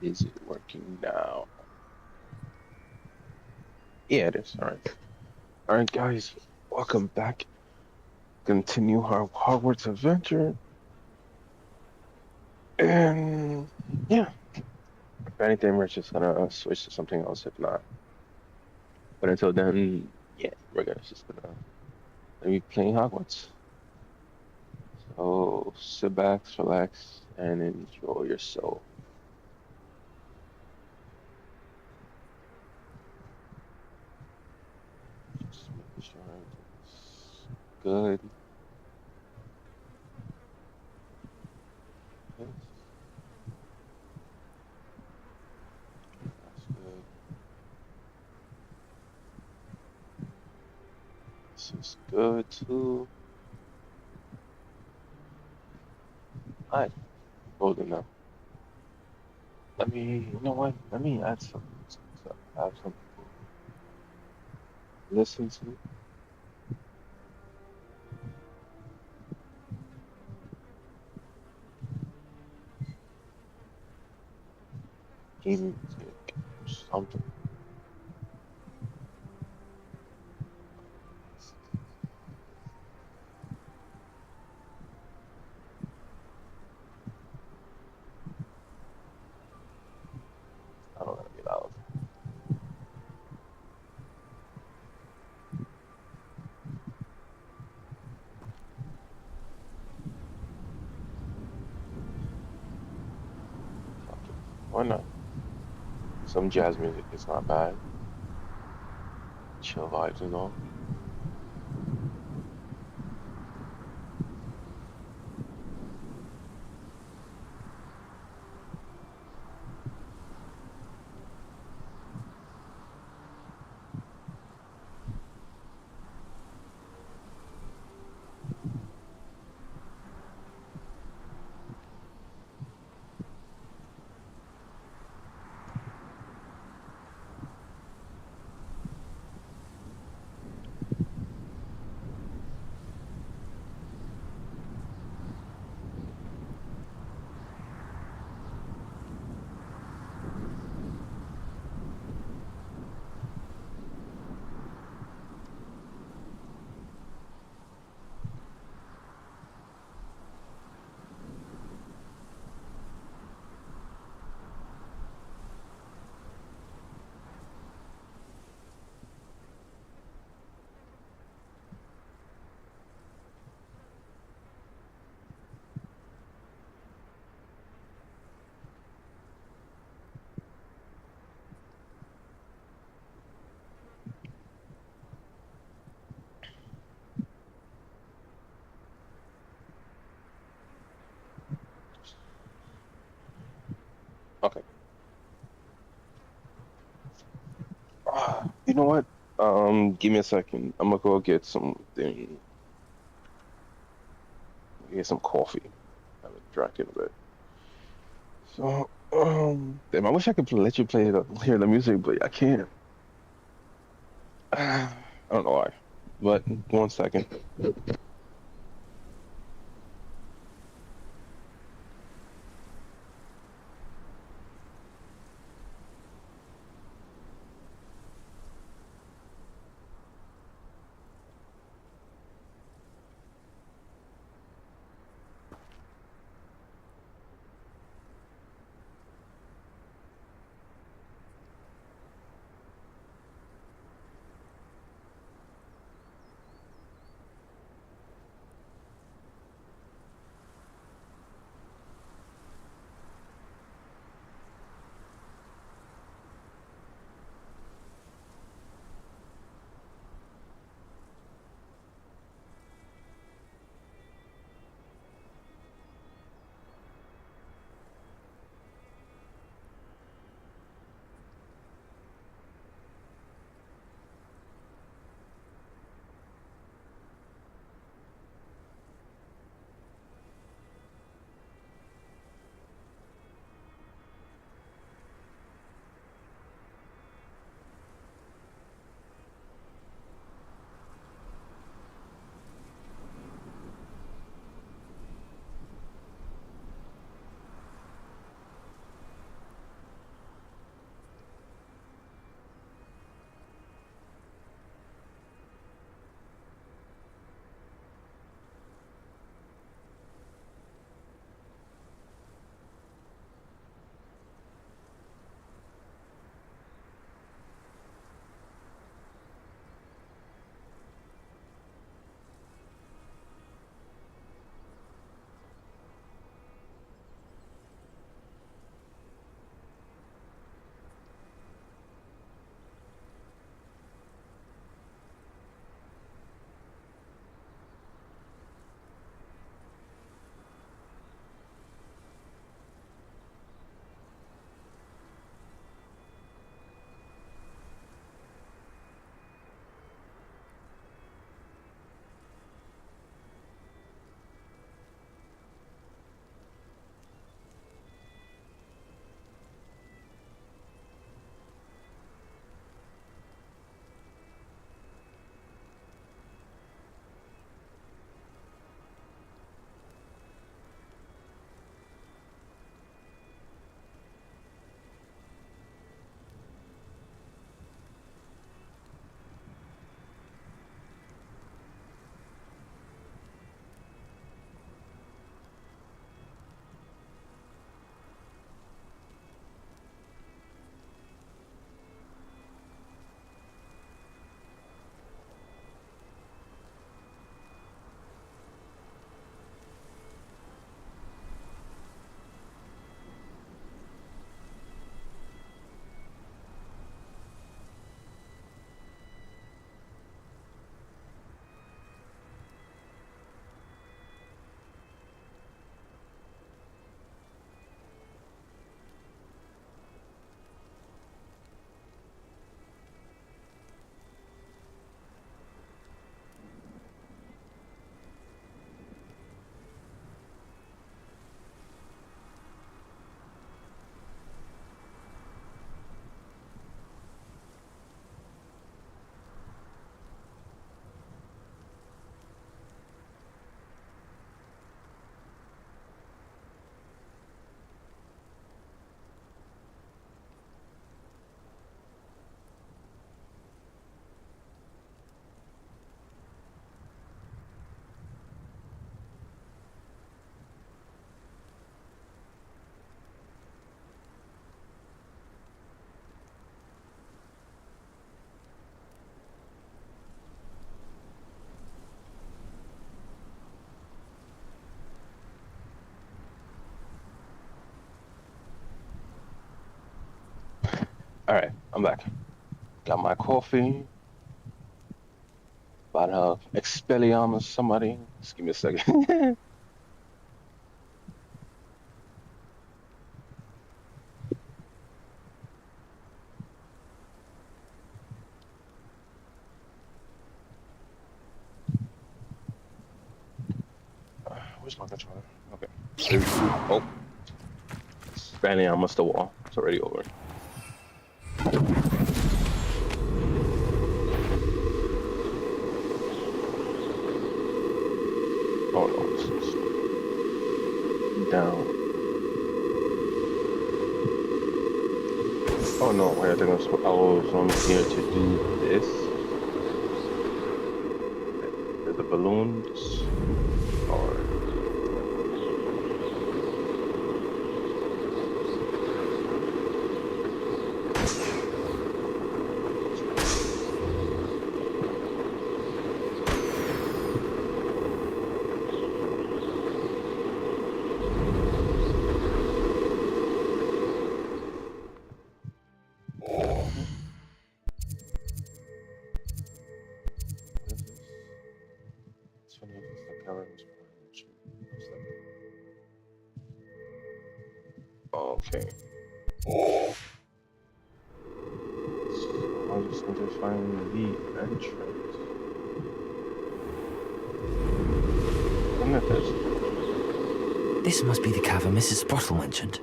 Is it working now? Yeah, it is. All right. All right, guys. Welcome back. Continue our Hogwarts adventure. And yeah, if anything, we're just gonna switch to something else if not. But until then, yeah, we're gonna just gonna be playing Hogwarts. So sit back, relax, and enjoy your soul. Just making sure everything's good. Yes, that's good. This is good too. All right, golden now. You know what? Let me add some music so I have something to listen to. Game music, something. I don't want to be loud. Fuck it. Why not? Some jazz music is not bad. Chill vibes and all. Okay. You know what? Give me a second. I'm gonna go get some coffee. I haven't drank in a bit. So, damn, I wish I could let you hear the music, but I can't. I don't know why. But 1 second. All right, I'm back. Got my coffee. About Expelliarmus somebody. Just give me a second. Where's my controller? Okay. Oh, Expelliarmus the wall. It's already over. Oh no, it's down. Oh no, wait, I think I was on here to do this. The balloons. Or what is this? It's funny, it's the camera was okay. So I just need to find the entrance. Look at this. This must be the cavern Mrs. Sprottle mentioned.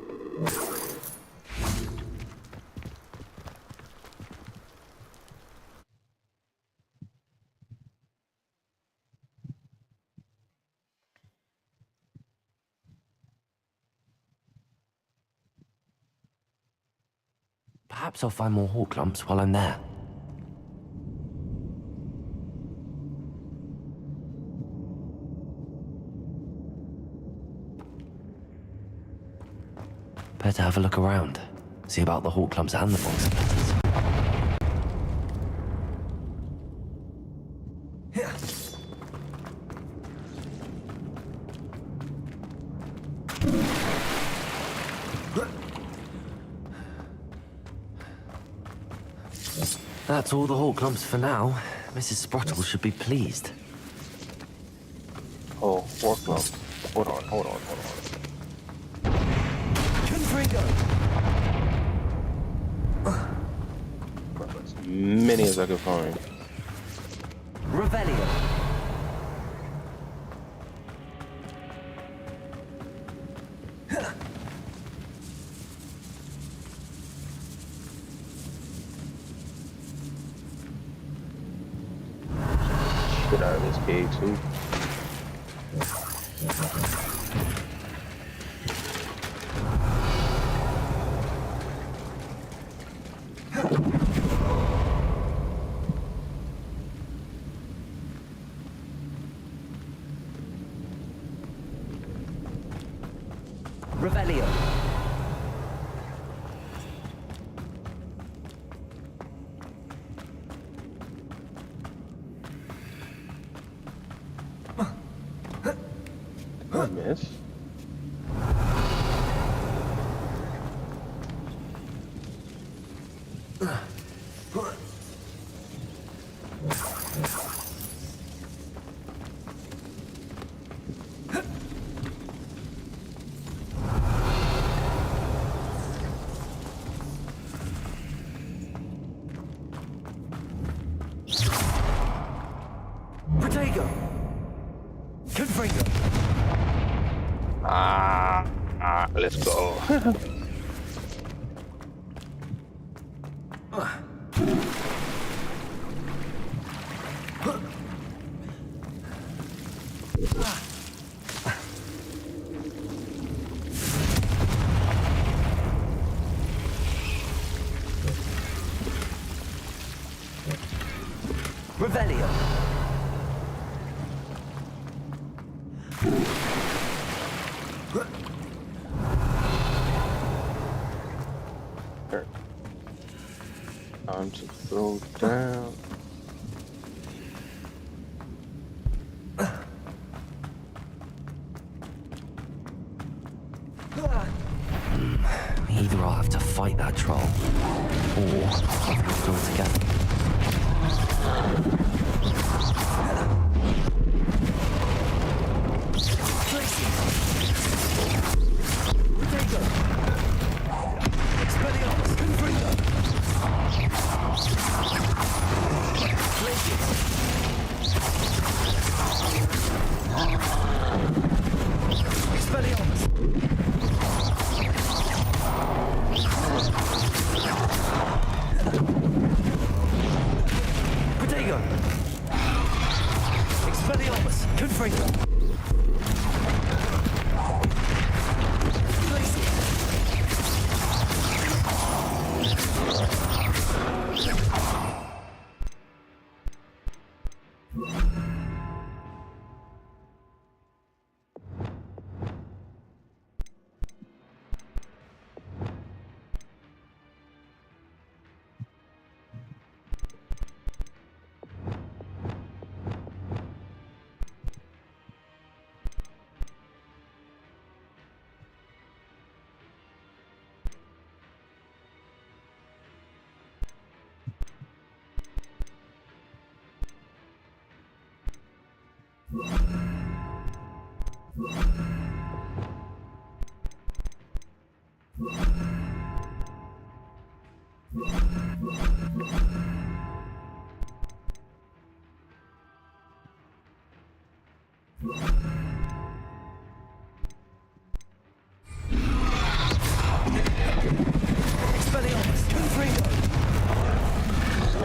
Perhaps I'll find more hawk lumps while I'm there. Better have a look around. See about the hawk clumps and the box of letters. That's all the hawk clumps for now. Mrs. Sprottle should be pleased. Oh, work lump. Hold on. Confringo! As many as I can find. Revelio! Get out of this cave too. Revelio! I miss. Protego! Confringo! Let's go. Revelio! Time to throw down. Either I'll have to fight that troll, or I'll have to do it together.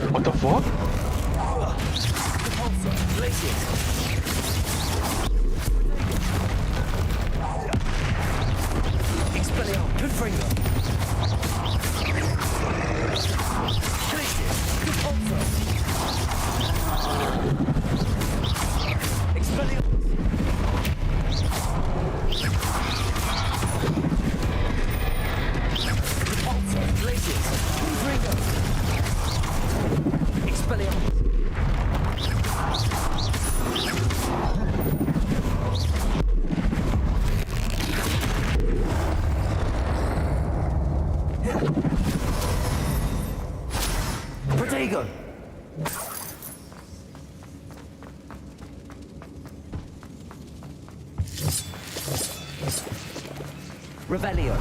What the fuck? Protego! Revelio.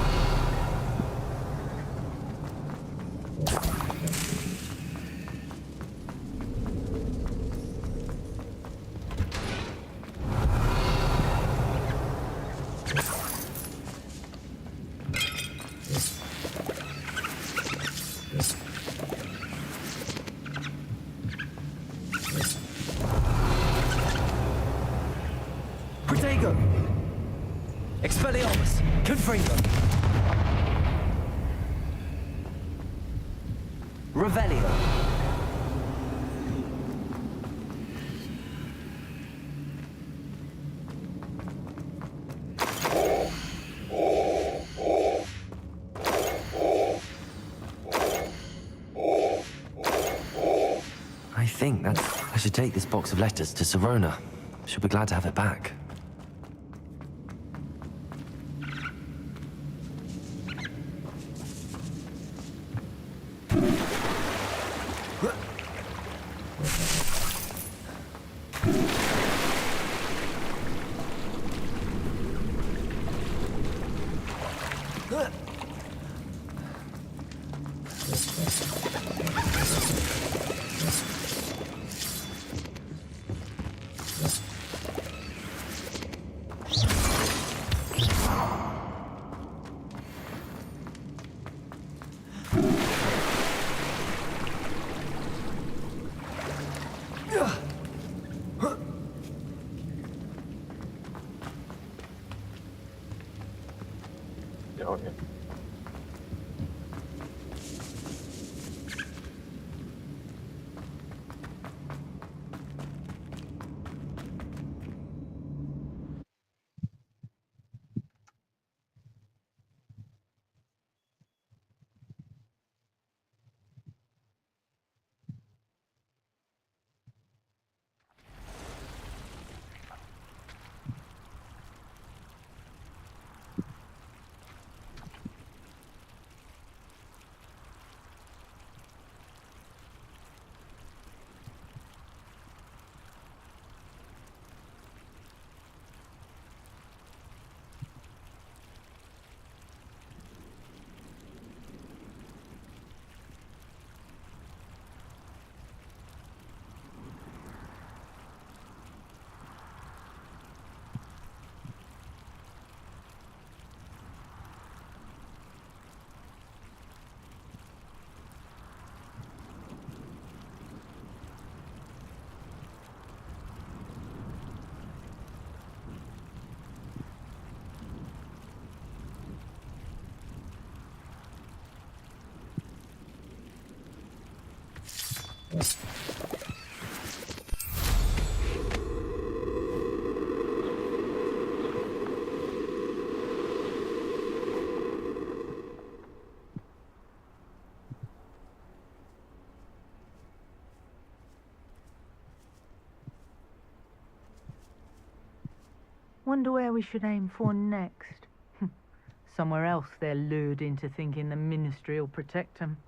Protego! Expelliarmus! Confringo! Revelio! I think that I should take this box of letters to Sirona. She'll be glad to have it back. Okay. Wonder where we should aim for next. Somewhere else they're lured into thinking the Ministry will protect them.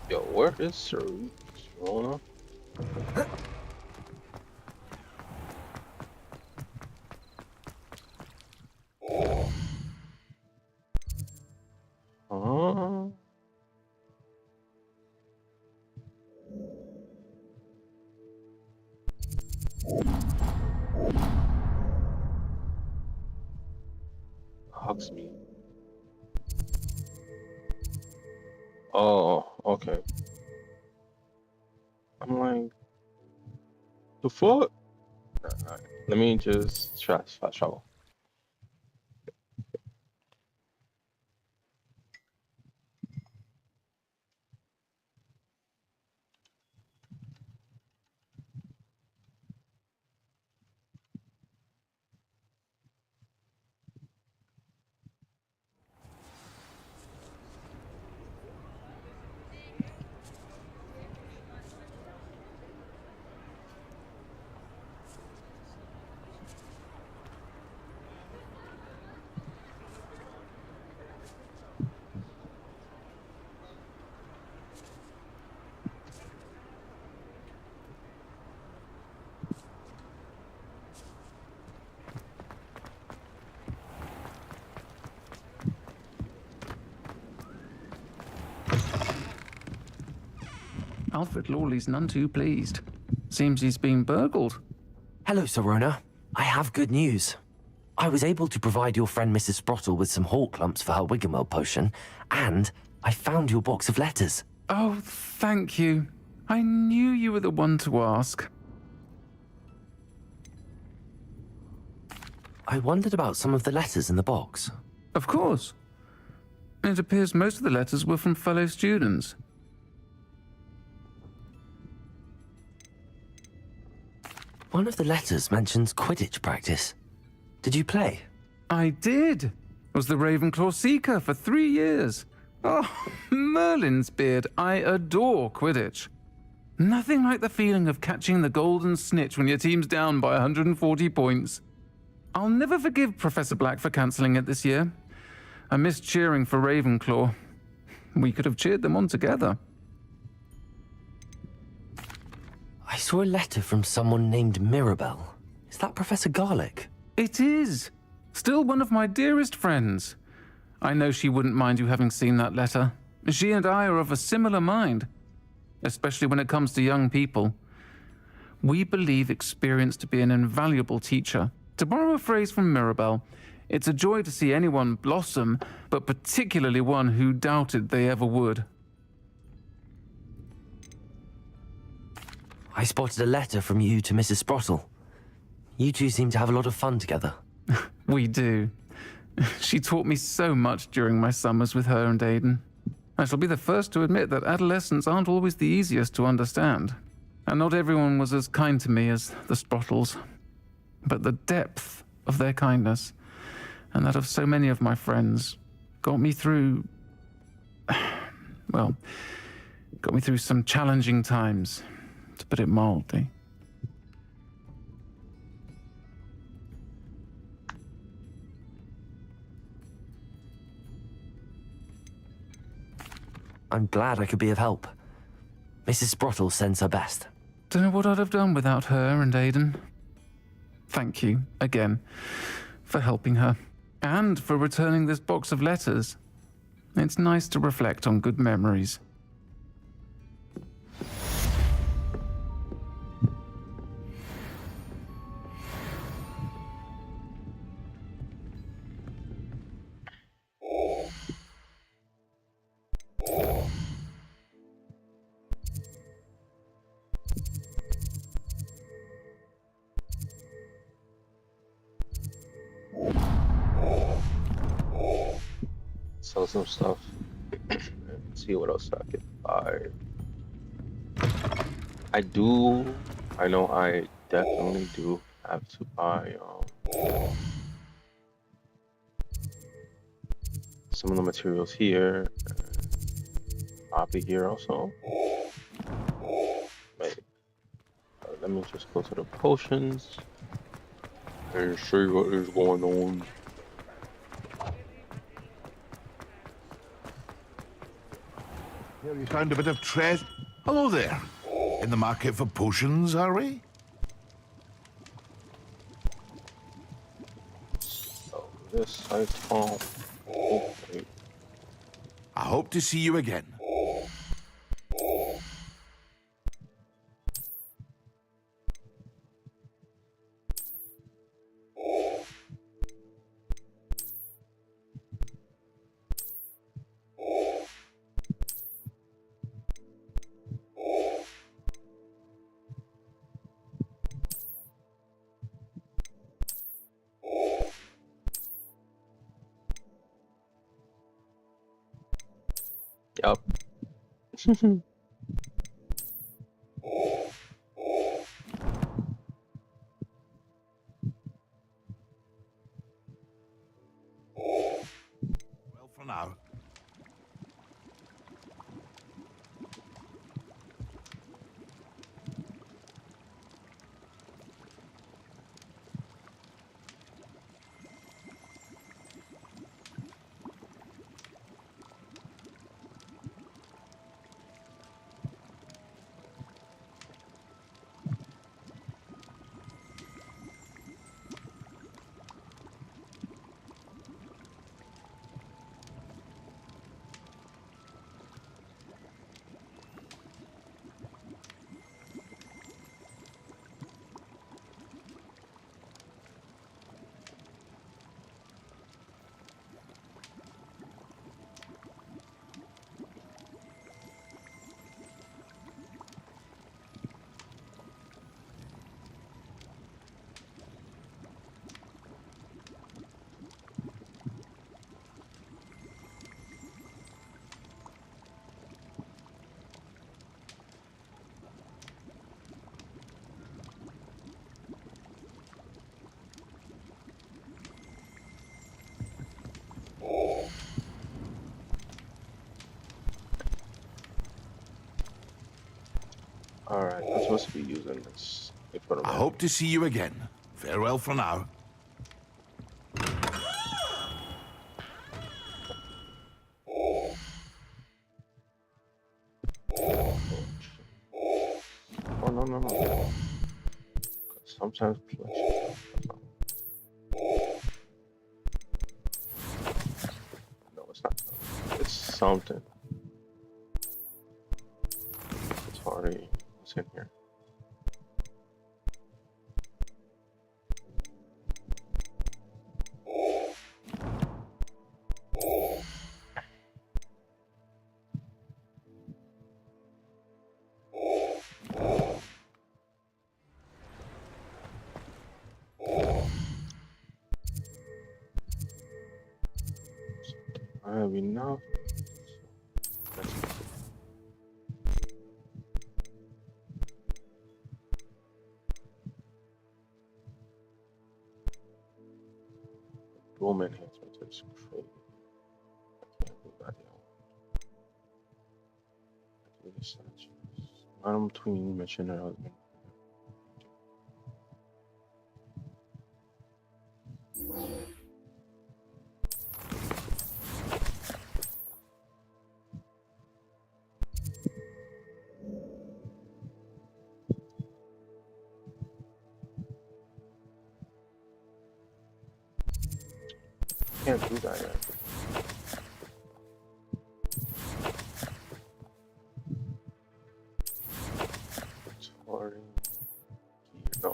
Yo, where is Serona? box mean? Oh, okay. I'm like, the fuck? Alright, let me just try fast travel. Alfred Lawley's none too pleased. Seems he's been burgled. Hello, Sirona. I have good news. I was able to provide your friend Mrs. Sprottle with some hawk lumps for her Wiggenweld potion, and I found your box of letters. Oh, thank you. I knew you were the one to ask. I wondered about some of the letters in the box. Of course. It appears most of the letters were from fellow students. One of the letters mentions Quidditch practice. Did you play? I did. Was the Ravenclaw Seeker for 3 years. Oh, Merlin's beard. I adore Quidditch. Nothing like the feeling of catching the golden snitch when your team's down by 140 points. I'll never forgive Professor Black for cancelling it this year. I missed cheering for Ravenclaw. We could have cheered them on together. I saw a letter from someone named Mirabelle. Is that Professor Garlick? It is. Still one of my dearest friends. I know she wouldn't mind you having seen that letter. She and I are of a similar mind, especially when it comes to young people. We believe experience to be an invaluable teacher. To borrow a phrase from Mirabelle, it's a joy to see anyone blossom, but particularly one who doubted they ever would. I spotted a letter from you to Mrs. Sprottle. You two seem to have a lot of fun together. We do. She taught me so much during my summers with her and Aidan. I shall be the first to admit that adolescents aren't always the easiest to understand, and not everyone was as kind to me as the Sprottles. But the depth of their kindness, and that of so many of my friends, got me through... well, got me through some challenging times, to put it mildly. I'm glad I could be of help. Mrs. Sprottle sends her best. Don't know what I'd have done without her and Aidan. Thank you, again, for helping her, and for returning this box of letters. It's nice to reflect on good memories. Sell some stuff. See what else I can buy. I know I definitely do have to buy some of the materials here. Copy here also. Wait. Let me just go to the potions and see what is going on. Here we found a bit of treasure. Hello there. In the market for potions, are we? So this item. Okay. I hope to see you again. Yup. Well, for now. Alright, I'm supposed to be using this. I hope to see you again. Farewell for now. Oh, no, no, no. Sometimes collection. No, it's not. It's something. It's already. What's in here? I have enough. Dual enhancement is crazy. I can't do that yet. I do this. I'm between mission and husband. Can't do that yet. It's hard. No.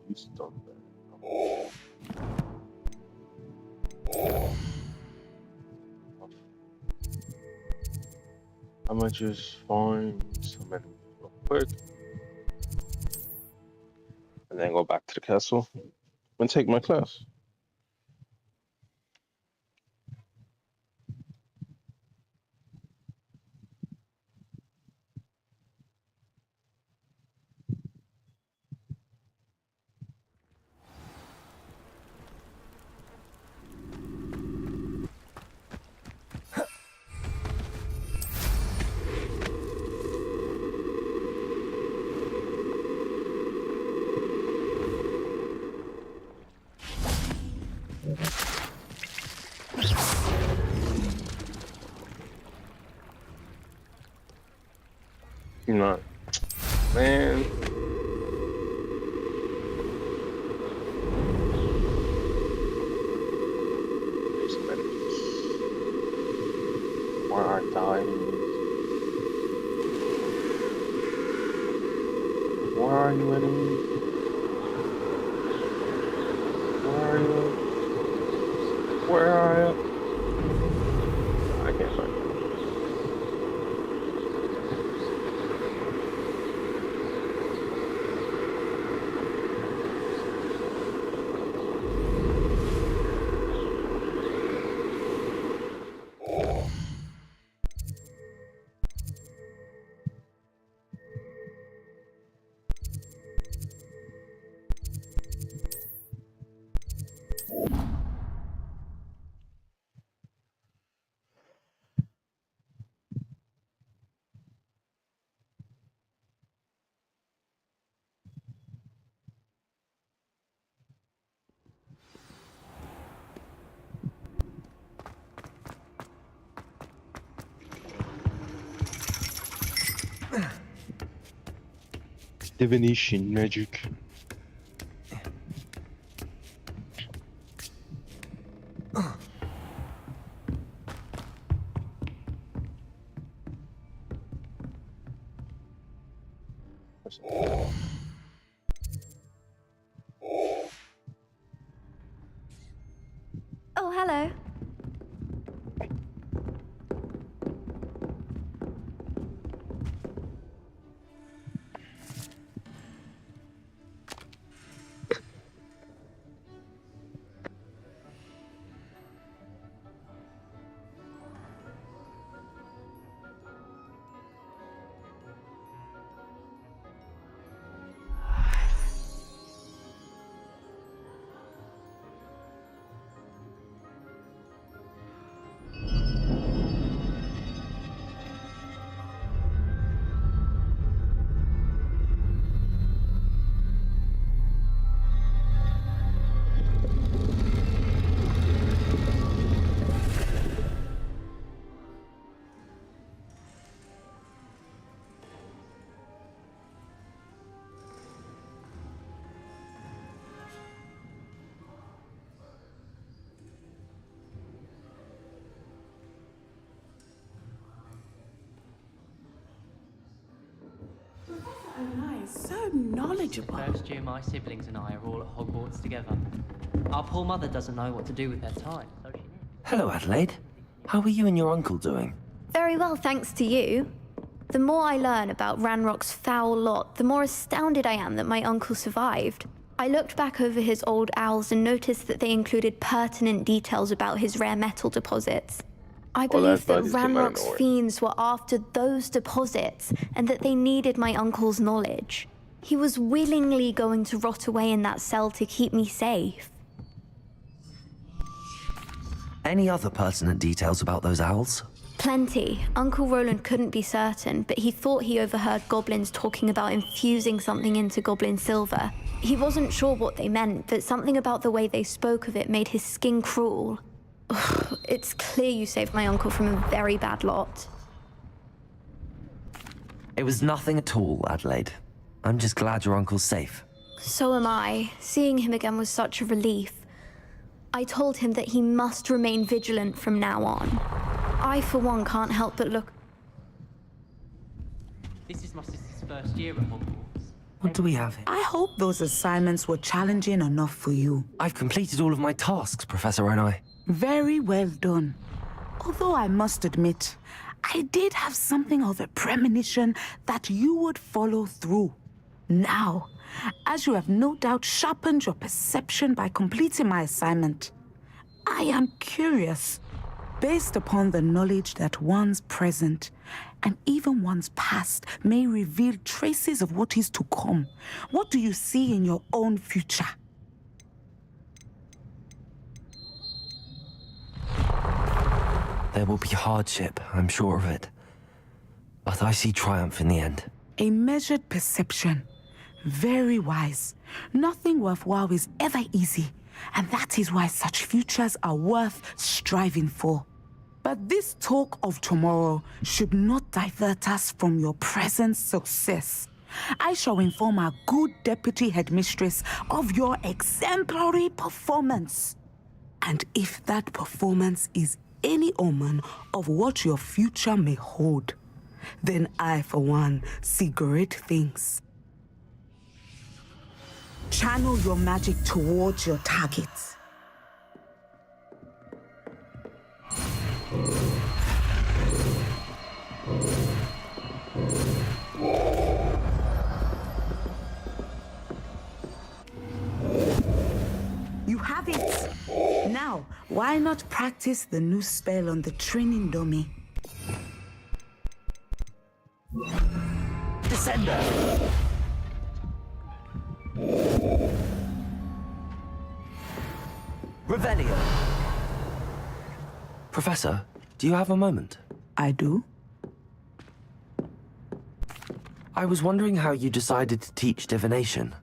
You stun there. I'm gonna just find some enemies real quick and then go back to the castle and take my class. You're not, man. There's some enemies. Where are dying? Where are you, enemies? Where are you? Where are you? I can't find you. Divination magic. Oh, hello. So knowledgeable. First year, my siblings and I are all at Hogwarts together. Our poor mother doesn't know what to do with her time, so she... Hello, Adelaide. How are you and your uncle doing? Very well, thanks to you. The more I learn about Ranrock's foul lot, the more astounded I am that my uncle survived. I looked back over his old owls and noticed that they included pertinent details about his rare metal deposits. I believe that Ranrock's fiends were after those deposits and that they needed my uncle's knowledge. He was willingly going to rot away in that cell to keep me safe. Any other pertinent details about those owls? Plenty. Uncle Roland couldn't be certain, but he thought he overheard goblins talking about infusing something into goblin silver. He wasn't sure what they meant, but something about the way they spoke of it made his skin crawl. Ugh, it's clear you saved my uncle from a very bad lot. It was nothing at all, Adelaide. I'm just glad your uncle's safe. So am I. Seeing him again was such a relief. I told him that he must remain vigilant from now on. I, for one, can't help but look... This is my sister's first year at Hogwarts. What do we have here? I hope those assignments were challenging enough for you. I've completed all of my tasks, Professor Onai. Very well done. Although I must admit, I did have something of a premonition that you would follow through. Now, as you have no doubt sharpened your perception by completing my assignment, I am curious, based upon the knowledge that one's present and even one's past may reveal traces of what is to come. What do you see in your own future? There will be hardship, I'm sure of it. But I see triumph in the end. A measured perception. Very wise. Nothing worthwhile is ever easy, and that is why such futures are worth striving for. But this talk of tomorrow should not divert us from your present success. I shall inform our good deputy headmistress of your exemplary performance. And if that performance is any omen of what your future may hold, then I, for one, see great things. Channel your magic towards your targets. You have it! Now, why not practice the new spell on the training dummy? Descender! Revelio! Professor, do you have a moment? I do? I was wondering how you decided to teach divination.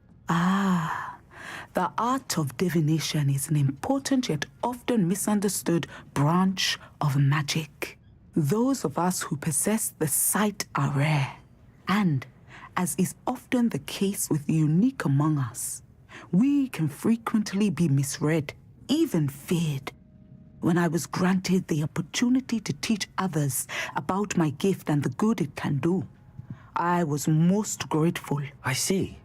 The art of divination is an important yet often misunderstood branch of magic. Those of us who possess the sight are rare, and as is often the case with the unique among us, we can frequently be misread, even feared. When I was granted the opportunity to teach others about my gift and the good it can do, I was most grateful. I see.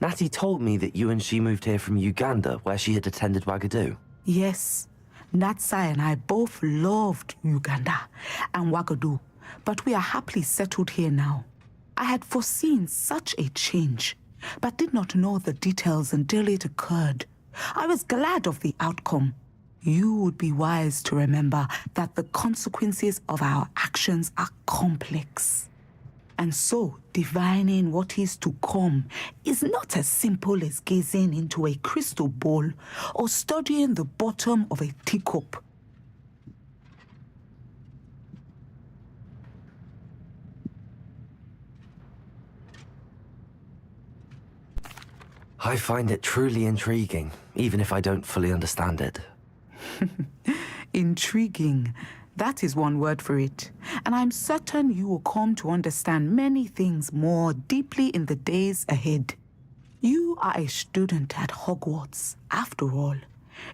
Natty told me that you and she moved here from Uganda, where she had attended Wagadu. Yes, Natsai and I both loved Uganda and Wagadu, but we are happily settled here now. I had foreseen such a change, but did not know the details until it occurred. I was glad of the outcome. You would be wise to remember that the consequences of our actions are complex. And so, divining what is to come is not as simple as gazing into a crystal ball or studying the bottom of a teacup. I find it truly intriguing, even if I don't fully understand it. Intriguing. That is one word for it. And I'm certain you will come to understand many things more deeply in the days ahead. You are a student at Hogwarts, after all.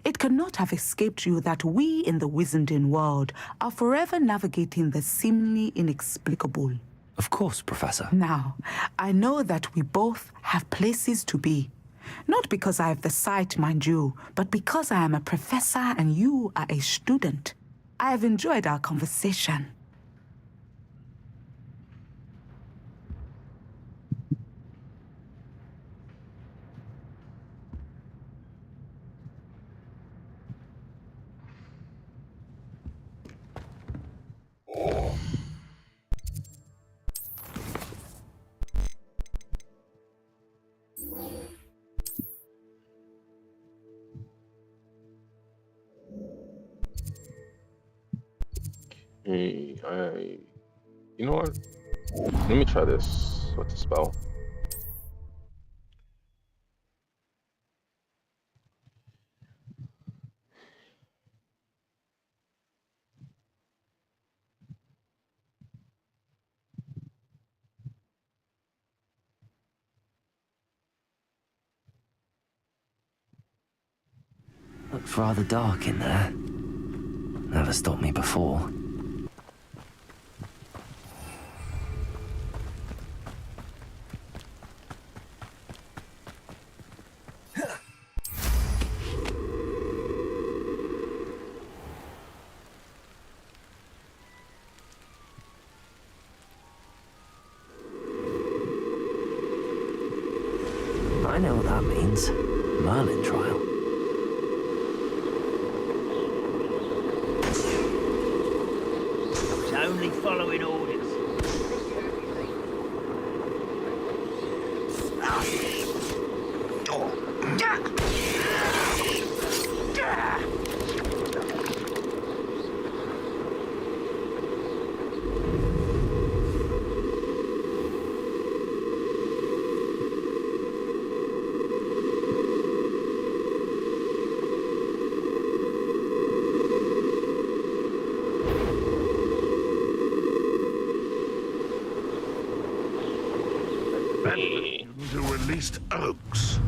It cannot have escaped you that we in the Wizarding world are forever navigating the seemingly inexplicable. Of course, Professor. Now, I know that we both have places to be. Not because I have the sight, mind you, but because I am a professor and you are a student. I have enjoyed our conversation. You know what? Let me try this. What's the spell? Looks rather dark in there. Never stopped me before. I know what that means. Merlin trial. It's only following orders. To released oaks.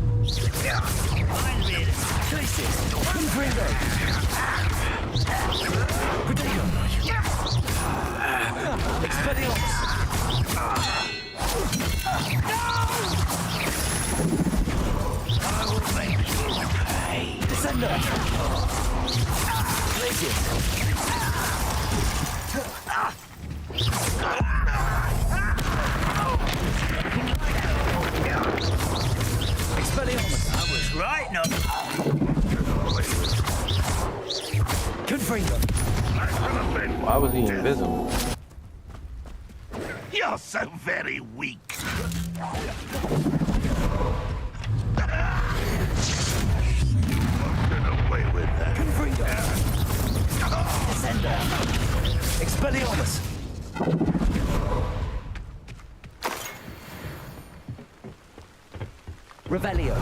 I was right, no. Why was he invisible? You're so very weak. Get away with that. Expelliarmus! Revelio.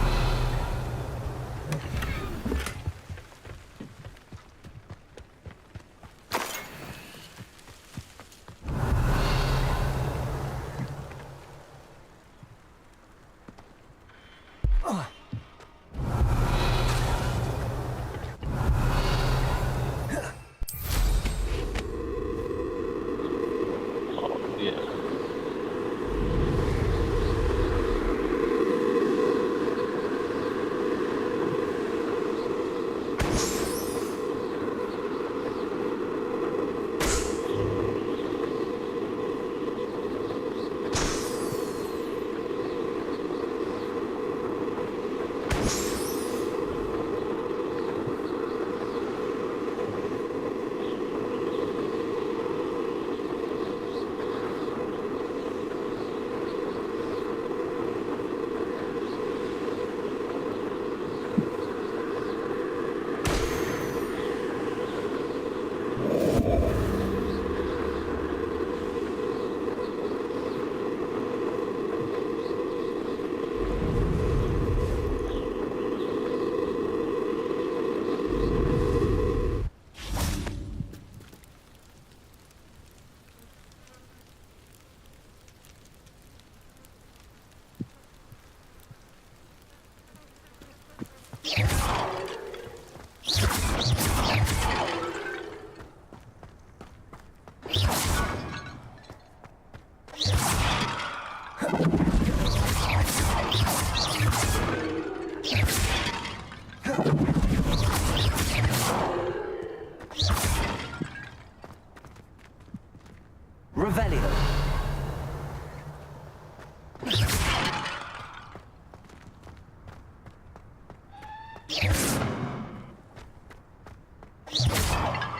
Revelio.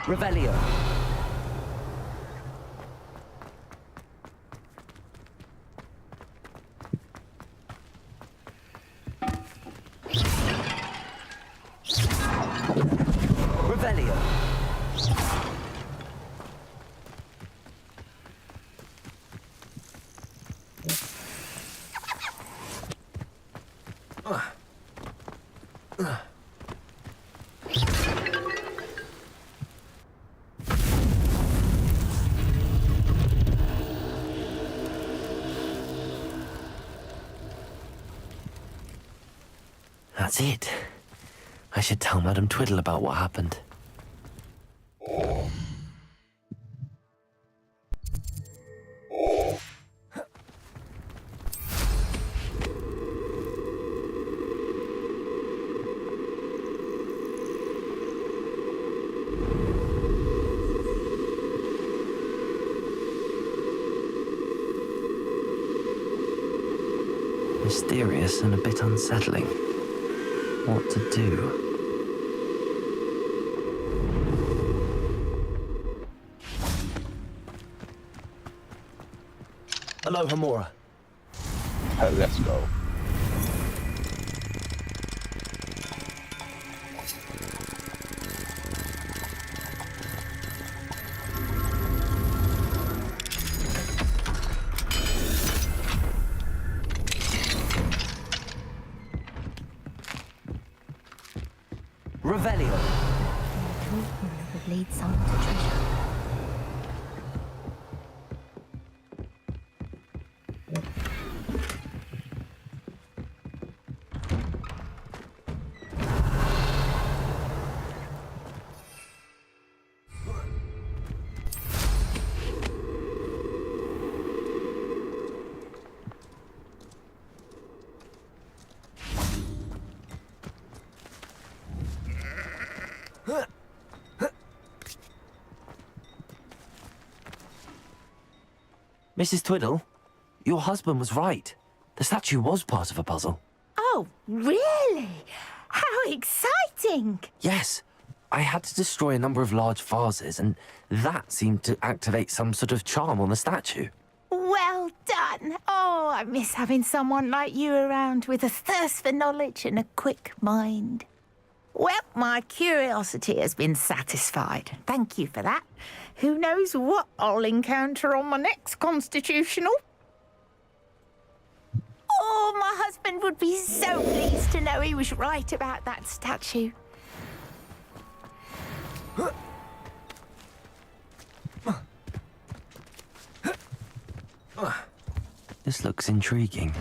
Revelio. Revelio. That's it. I should tell Madame Twiddle about what happened. Mysterious and a bit unsettling. What to do? Hello, Hamura. Let's go. Revelio. Would lead someone to treasure. Mrs. Twiddle, your husband was right. The statue was part of a puzzle. Oh, really? How exciting! Yes, I had to destroy a number of large vases, and that seemed to activate some sort of charm on the statue. Well done. Oh, I miss having someone like you around with a thirst for knowledge and a quick mind. Well, my curiosity has been satisfied. Thank you for that. Who knows what I'll encounter on my next constitutional? Oh, my husband would be so pleased to know he was right about that statue. This looks intriguing.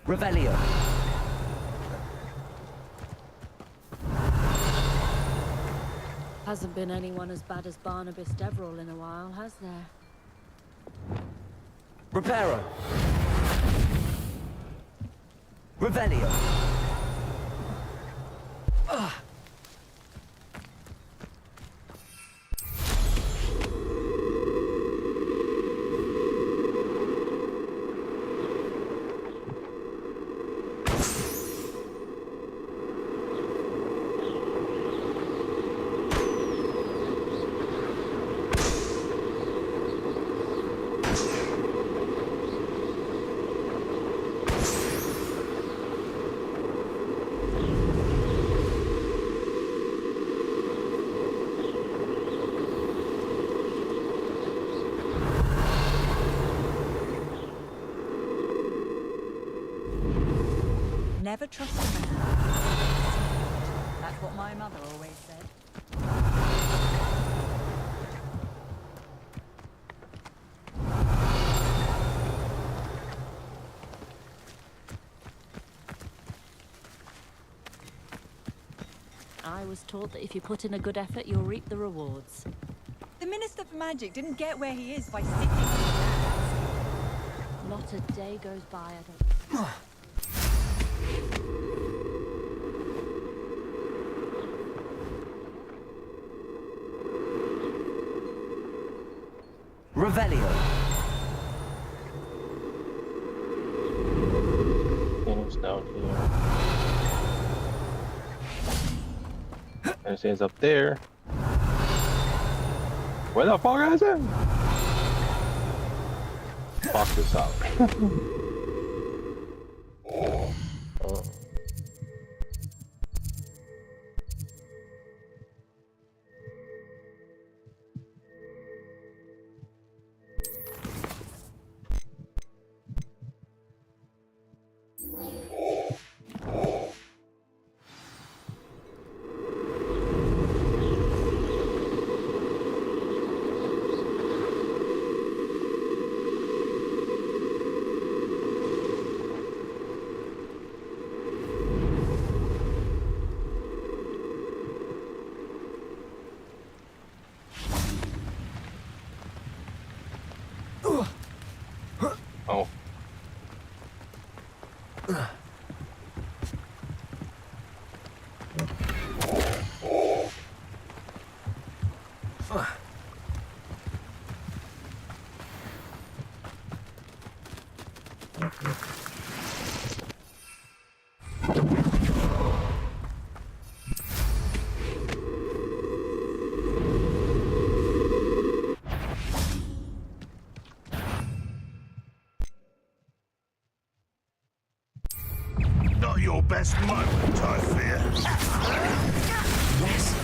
Revelio. Hasn't been anyone as bad as Barnabas Deverell in a while, has there? Reparo. Revelio. Never trust a man. That's what my mother always said. I was taught that if you put in a good effort, you'll reap the rewards. The Minister for Magic didn't get where he is by sitting on his hands. Not Not a day goes by I don't. Revelio. Things down here. And it says up there. Where the fuck is it? Fuck this up. Oh. Not your best moment, I fear. Yes.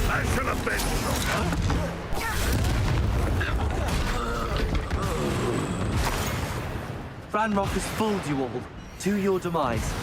I should have been stronger. Ranrock has fooled you all to your demise.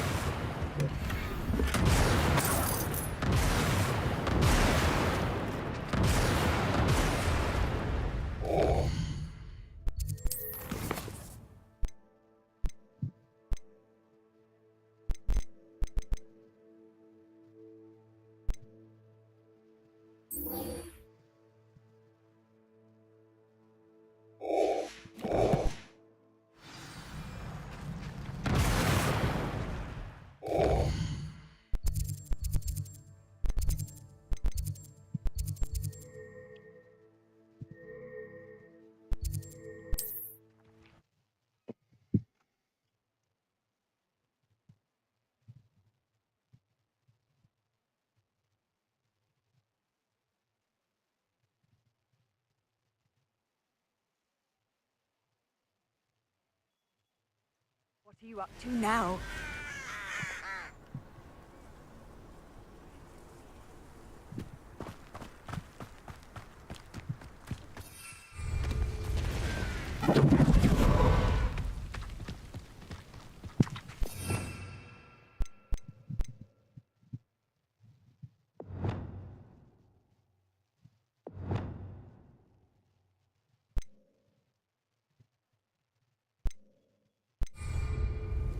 What are you up to now?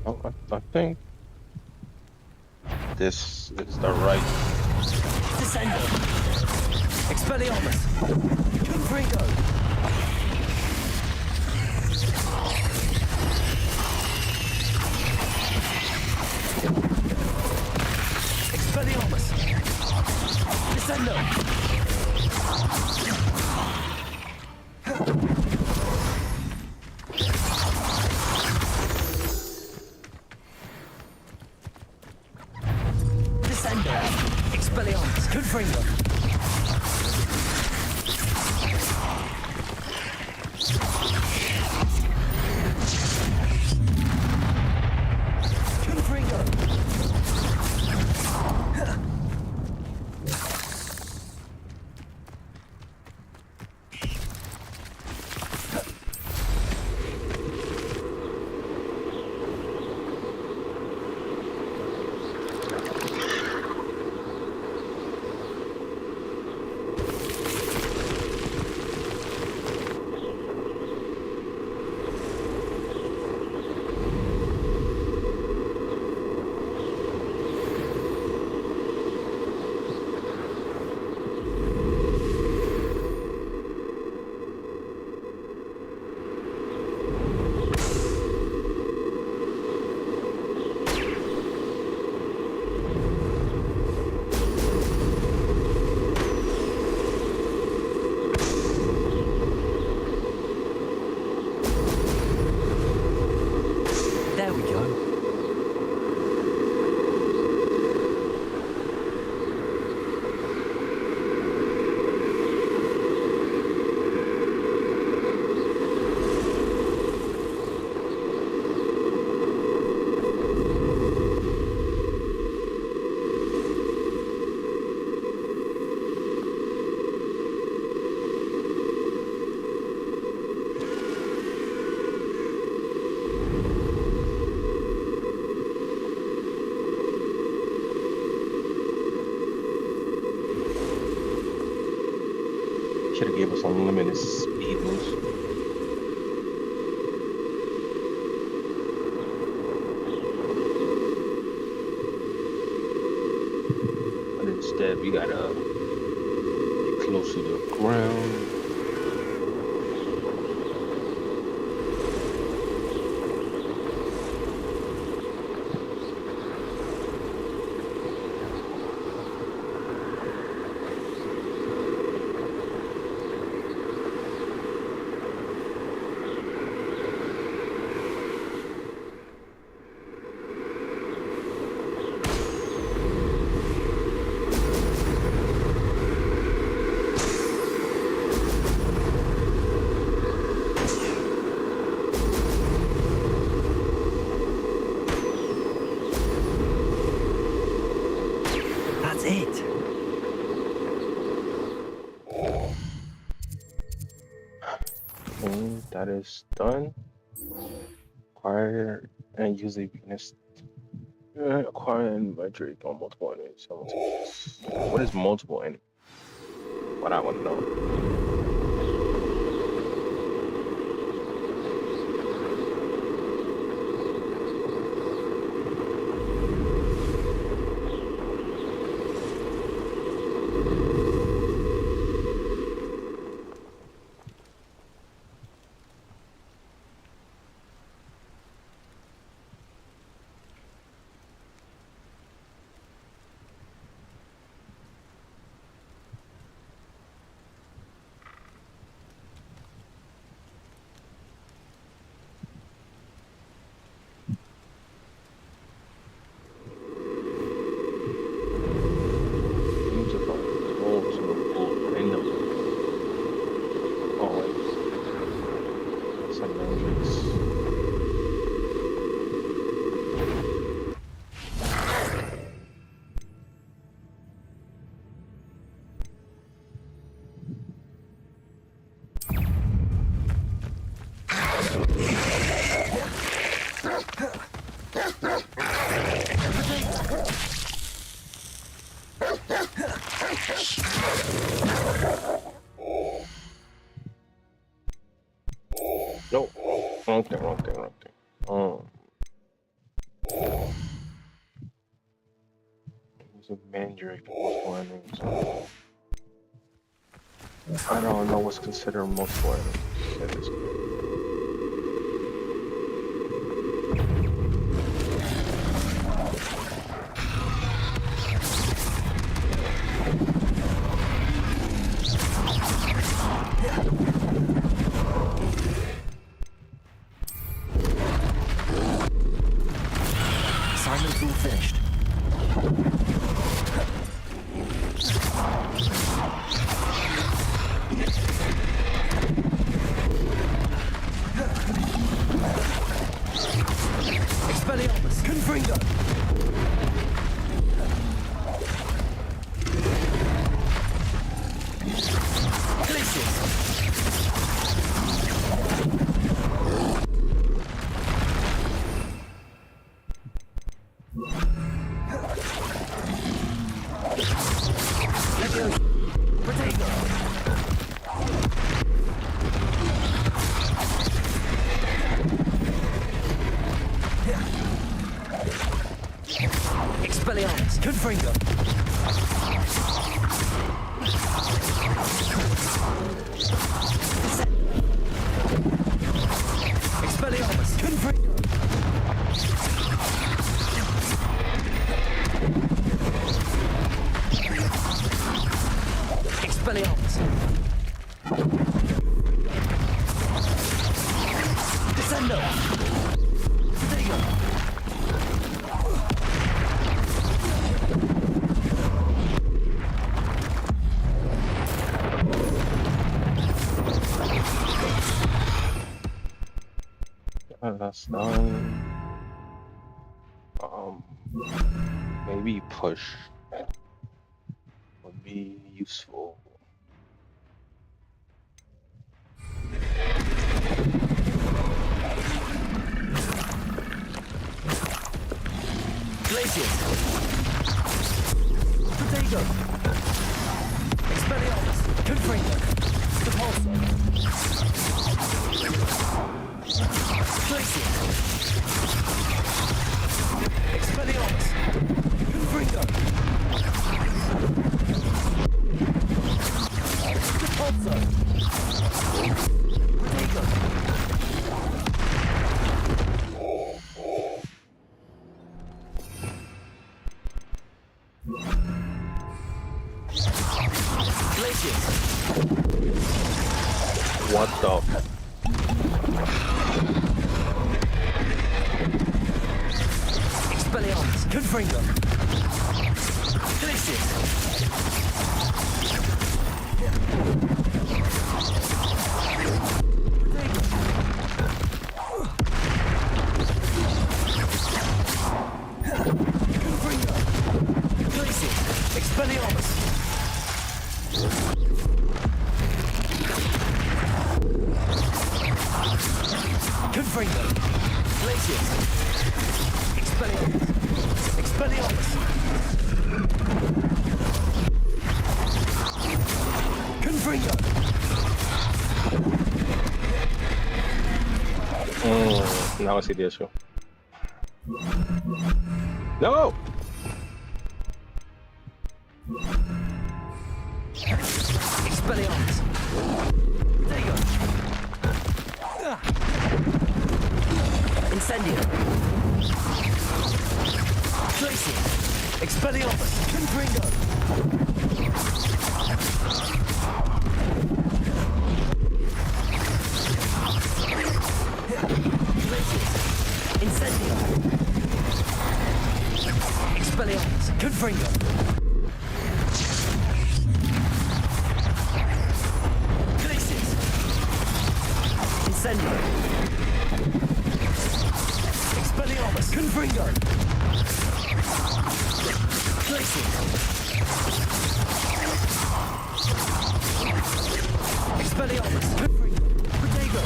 Oh, I think this is the right. Descendo. Expelliarmus. Confringo. Expelliarmus. Descendo. Expelliarmus, Confringo. Confringo. should have gave us unlimited speed boost. But instead, we gotta get close to the ground. That's it. And that is done. Acquire and use a weakness. Acquire and migrate on multiple enemies. What is multiple enemies? What I want to know. No, wrong thing. Use a mandrake multiple enemies. I don't know what's considered multiple enemies at this point. Assignment's all finished. Expelliarmus, Confringo! Glacius! Expelliarmus, Confringo! Expelliarmus, Confringo! Expelliarmus! Descendo! Protego! That's done. Maybe push would be useful. Glacius! Protego! Expelliarmus! Confringo! What the? Expelliarmus, Confringo. Glacius. Confringo. Glacius. Expelliarmus. Confringo. Glacius. Expelliarmus. Expelliarmus. Confringo. Now I see the issue. No! Expelliarmus. There you go. Incendio. Glacier. Expelliarmus. Confringo. Glacier. Incendio. Expelliarmus. Confringo. Glacier. Incendio. Expelliarmus. Confringo. Glacier. Expelliarmus. Confringo. Protego.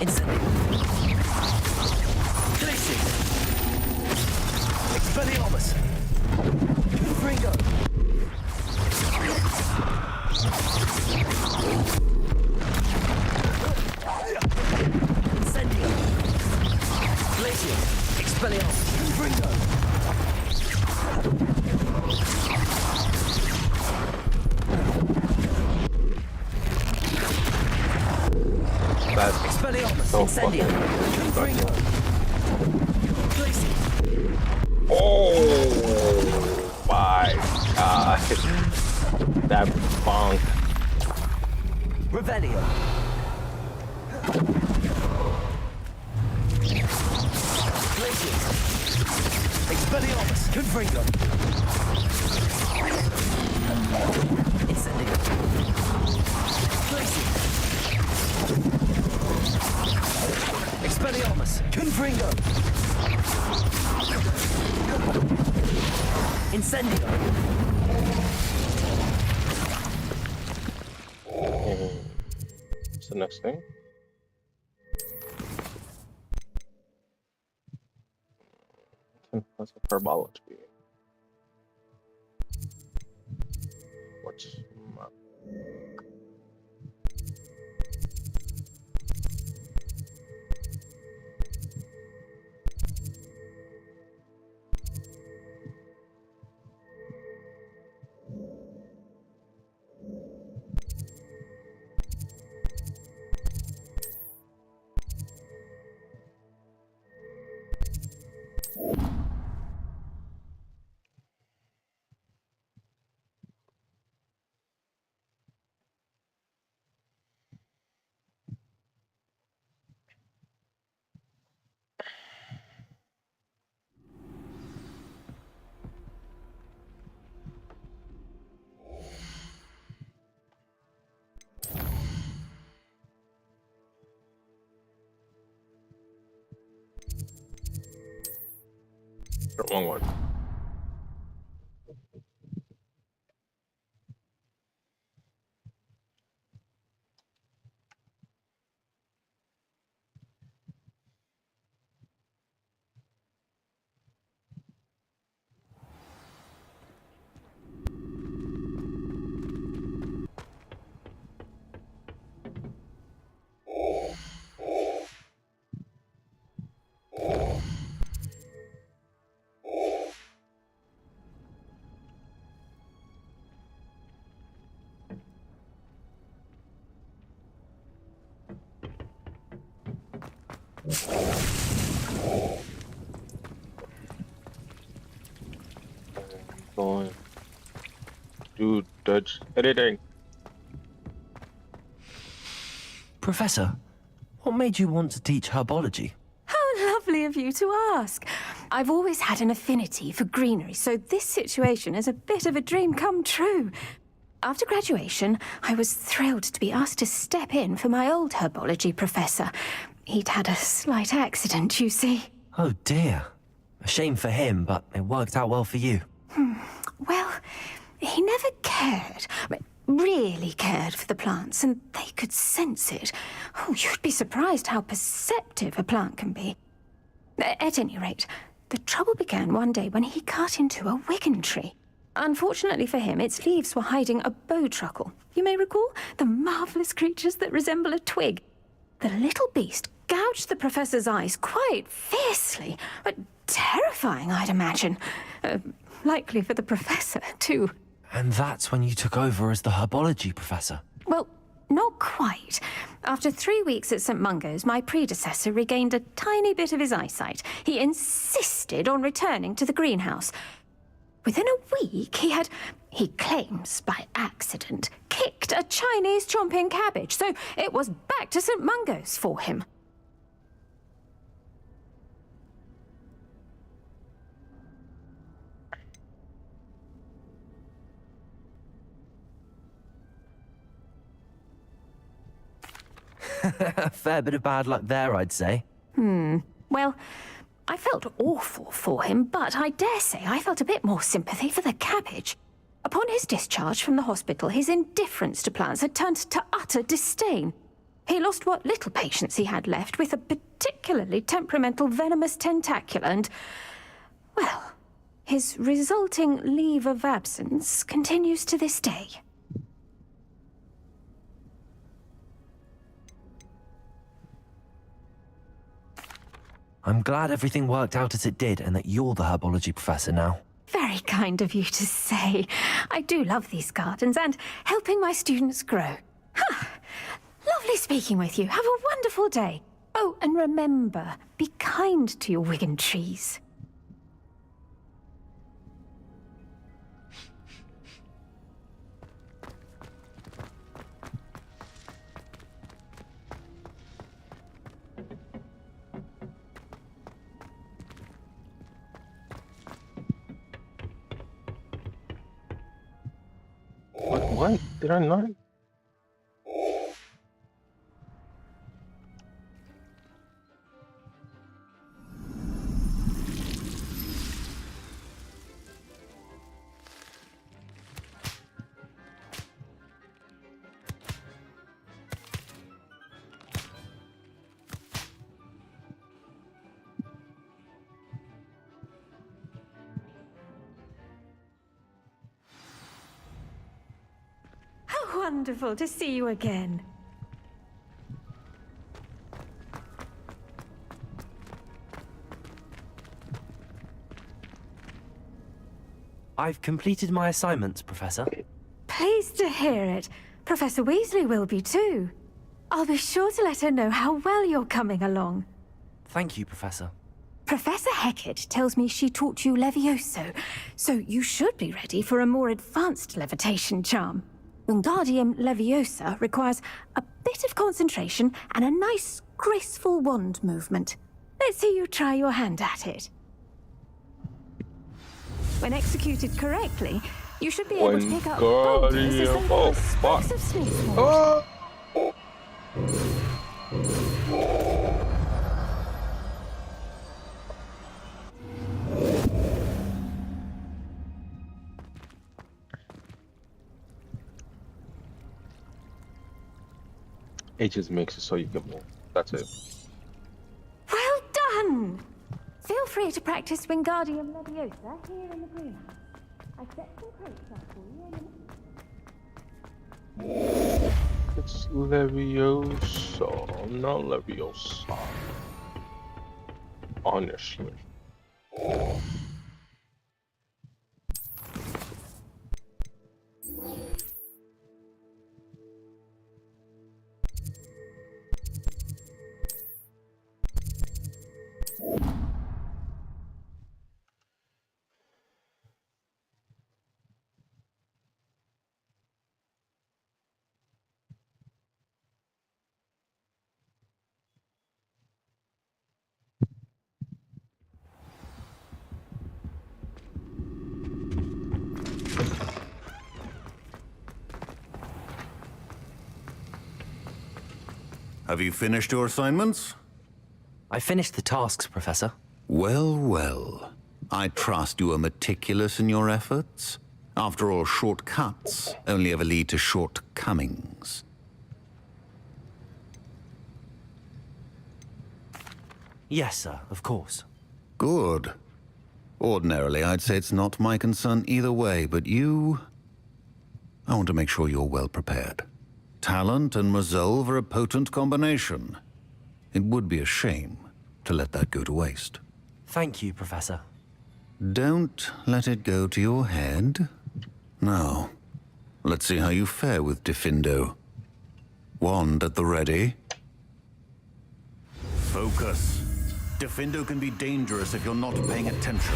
Incendio. Glacier. Expelliarmus. Confringo. Incendio. Glacier. Expelliarmus. Confringo. That's Expelliarmus. so Incendio. fucking Confringo. Glacier. Oh my god. That bonk. Revelio. Glacier. Expelliarmus. Confringo. Incendio. Glacier. Expelliarmus. Confringo. Incendio. What's the next thing? That's a herbology. What's my... Wrong one. going. Do Dutch editing. Professor, what made you want to teach herbology? How lovely of you to ask. I've always had an affinity for greenery, so this situation is a bit of a dream come true. After graduation, I was thrilled to be asked to step in for my old herbology professor. He'd had a slight accident, you see. Oh dear. A shame for him, but it worked out well for you. Well, he never cared, really cared for the plants, and they could sense it. Oh, you'd be surprised how perceptive a plant can be. At any rate, the trouble began one day when he cut into a Wigan tree. Unfortunately for him, its leaves were hiding a bowtruckle. You may recall the marvellous creatures that resemble a twig. The little beast gouged the professor's eyes quite fiercely, but terrifying, I'd imagine. Likely for the professor, too. And that's when you took over as the herbology professor? Well, not quite. After 3 weeks at St. Mungo's, my predecessor regained a tiny bit of his eyesight. He insisted on returning to the greenhouse. Within a week, he claims by accident, kicked a Chinese chomping cabbage, so it was back to St. Mungo's for him. A fair bit of bad luck there, I'd say. Well, I felt awful for him, but I dare say I felt a bit more sympathy for the cabbage. Upon his discharge from the hospital, his indifference to plants had turned to utter disdain. He lost what little patience he had left with a particularly temperamental venomous tentacula and, well, his resulting leave of absence continues to this day. I'm glad everything worked out as it did and that you're the herbology professor now. Very kind of you to say. I do love these gardens and helping my students grow. Lovely speaking with you. Have a wonderful day. Oh, and remember, be kind to your Wigan trees. What? Did I not? Wonderful to see you again. I've completed my assignments, Professor. Pleased to hear it. Professor Weasley will be too. I'll be sure to let her know how well you're coming along. Thank you, Professor. Professor Hecat tells me she taught you Levioso, so you should be ready for a more advanced levitation charm. Wingardium Leviosa requires a bit of concentration and a nice, graceful wand movement. Let's see you try your hand at it. When executed correctly, you should be able to pick up boulders as though they were spikes of snake. It just makes it so you can move. That's it. Well done! Feel free to practice Wingardium Leviosa here in the greenhouse. I've set some crates up for you. It's Leviosa, not Leviosa. Honestly. Have you finished your assignments? I finished the tasks, Professor. Well, well. I trust you are meticulous in your efforts. After all, shortcuts only ever lead to shortcomings. Yes, sir, of course. Good. Ordinarily, I'd say it's not my concern either way, but you... I want to make sure you're well prepared. Talent and resolve are a potent combination. It would be a shame to let that go to waste. Thank you, Professor. Don't let it go to your head. Now, let's see how you fare with Diffindo. Wand at the ready. Focus. Diffindo can be dangerous if you're not paying attention.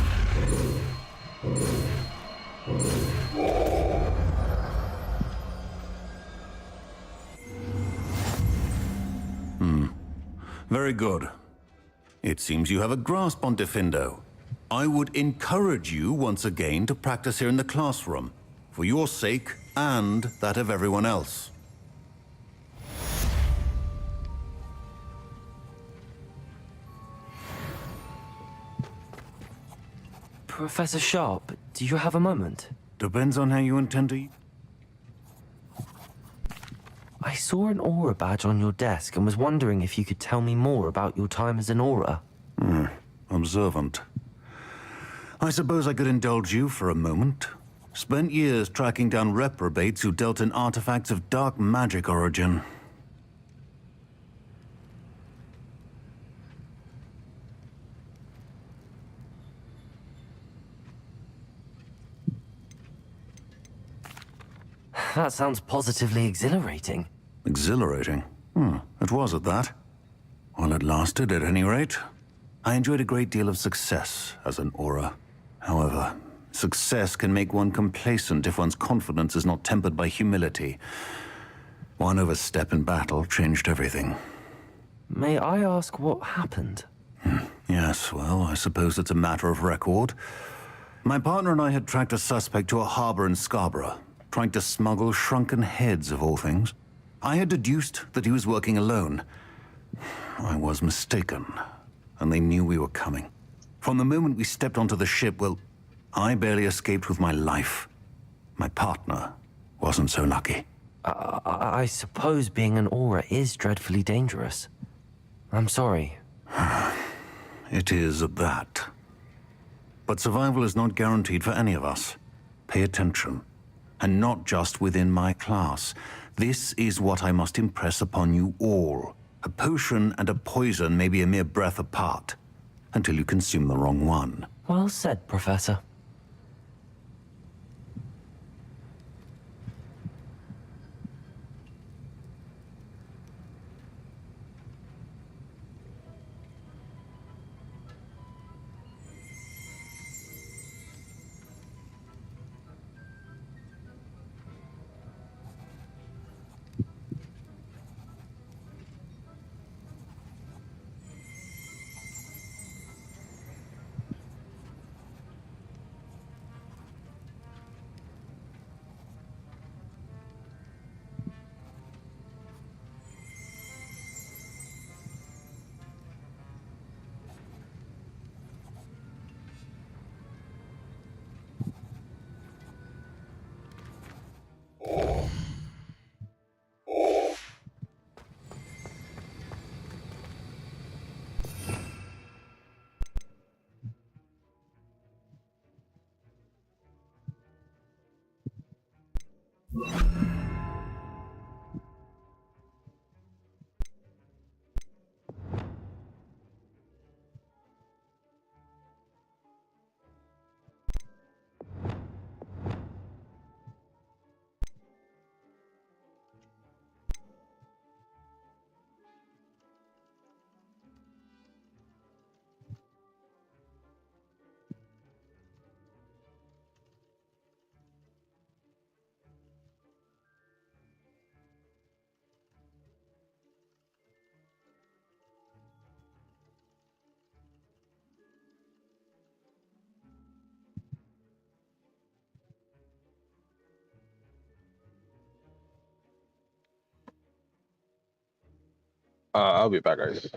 Very good. It seems you have a grasp on Diffindo. I would encourage you once again to practice here in the classroom, for your sake and that of everyone else. Professor Sharp, do you have a moment? Depends on how you intend to... I saw an Aura badge on your desk and was wondering if you could tell me more about your time as an Aura. Observant. I suppose I could indulge you for a moment. Spent years tracking down reprobates who dealt in artifacts of dark magic origin. That sounds positively exhilarating. Exhilarating? It was at that. While it lasted, at any rate. I enjoyed a great deal of success as an Aura. However, success can make one complacent if one's confidence is not tempered by humility. One overstep in battle changed everything. May I ask what happened? Yes, well, I suppose it's a matter of record. My partner and I had tracked a suspect to a harbor in Scarborough, trying to smuggle shrunken heads of all things. I had deduced that he was working alone. I was mistaken, and they knew we were coming. From the moment we stepped onto the ship, well, I barely escaped with my life. My partner wasn't so lucky. I suppose being an Aura is dreadfully dangerous. I'm sorry. It is at that. But survival is not guaranteed for any of us. Pay attention. And not just within my class. This is what I must impress upon you all. A potion and a poison may be a mere breath apart, until you consume the wrong one. Well said, Professor. I'll be back, guys.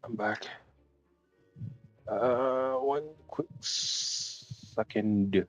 I'm back. One quick second.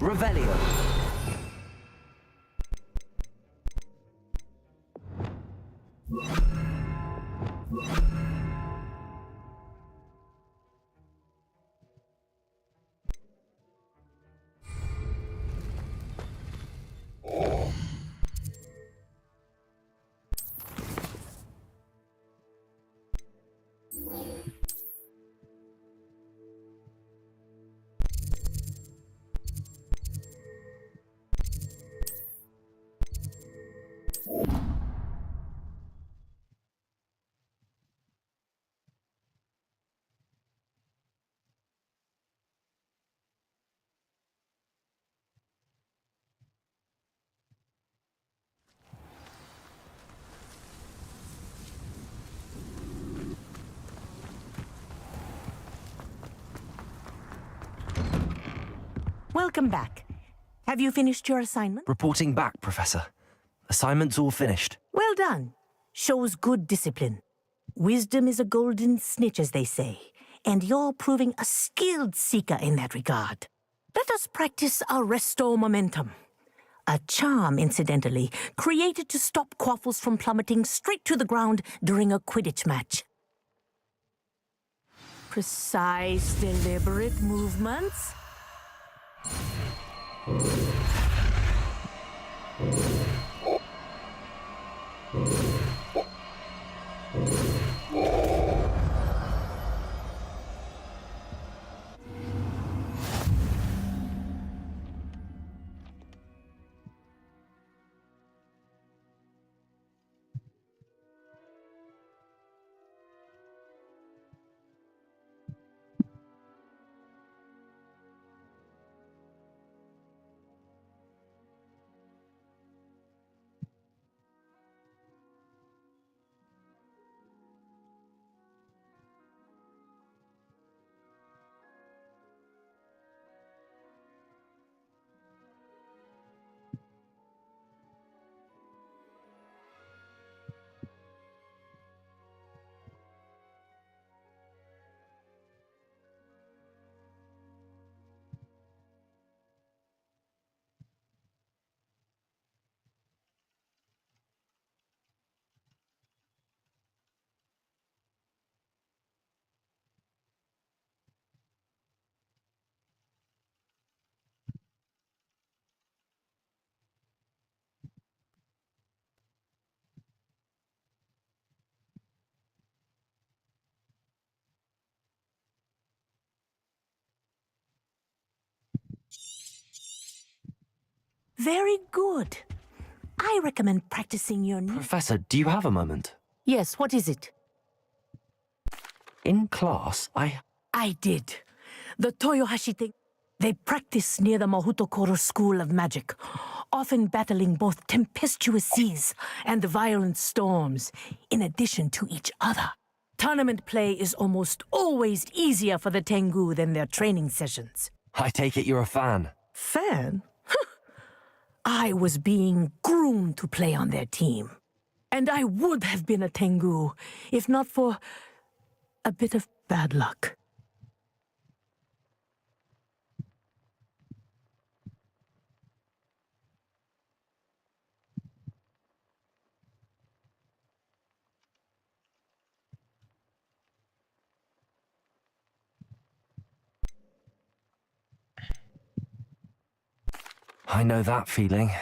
Revelio. Welcome back. Have you finished your assignment? Reporting back, Professor. Assignment's all finished. Well done. Shows good discipline. Wisdom is a golden snitch, as they say, and you're proving a skilled seeker in that regard. Let us practice our Resto Momentum. A charm, incidentally, created to stop Quaffles from plummeting straight to the ground during a Quidditch match. Precise, deliberate movements. Very good. I recommend practicing your new... Professor, do you have a moment? Yes, what is it? In class, I did. The Toyohashi thing. They practice near the Mahutokoro School of Magic, often battling both tempestuous seas and violent storms, in addition to each other. Tournament play is almost always easier for the Tengu than their training sessions. I take it you're a fan. Fan? I was being groomed to play on their team. And I would have been a Tengu, if not for a bit of bad luck. I know that feeling.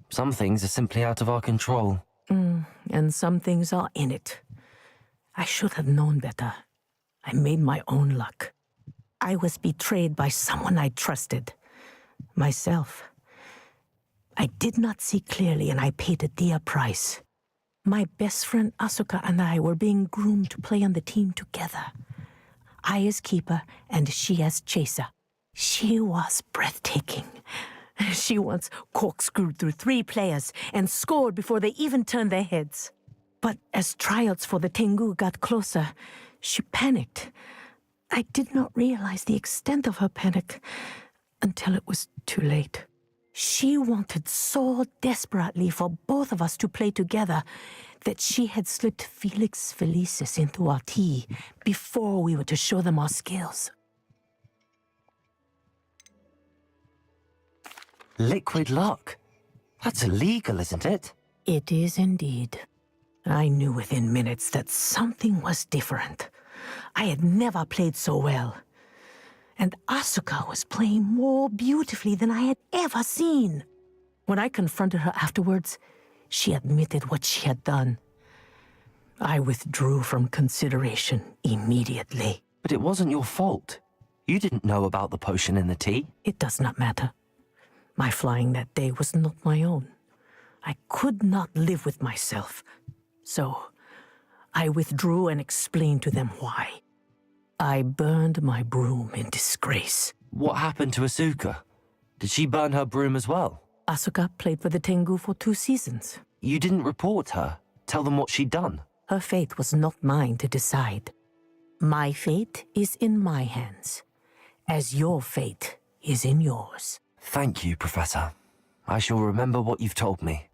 Some things are simply out of our control. And some things are in it. I should have known better. I made my own luck. I was betrayed by someone I trusted. Myself. I did not see clearly, and I paid a dear price. My best friend Asuka and I were being groomed to play on the team together. I as keeper, and she as chaser. She was breathtaking. She once corkscrewed through 3 players and scored before they even turned their heads. But as tryouts for the Tengu got closer, she panicked. I did not realize the extent of her panic until it was too late. She wanted so desperately for both of us to play together that she had slipped Felix Felicis into our tea before we were to show them our skills. Liquid luck? That's illegal, isn't it? It is indeed. I knew within minutes that something was different. I had never played so well. And Asuka was playing more beautifully than I had ever seen. When I confronted her afterwards, she admitted what she had done. I withdrew from consideration immediately. But it wasn't your fault. You didn't know about the potion in the tea. It does not matter. My flying that day was not my own. I could not live with myself. So, I withdrew and explained to them why. I burned my broom in disgrace. What happened to Asuka? Did she burn her broom as well? Asuka played for the Tengu for 2 seasons. You didn't report her? Tell them what she'd done? Her fate was not mine to decide. My fate is in my hands, as your fate is in yours. Thank you, Professor. I shall remember what you've told me.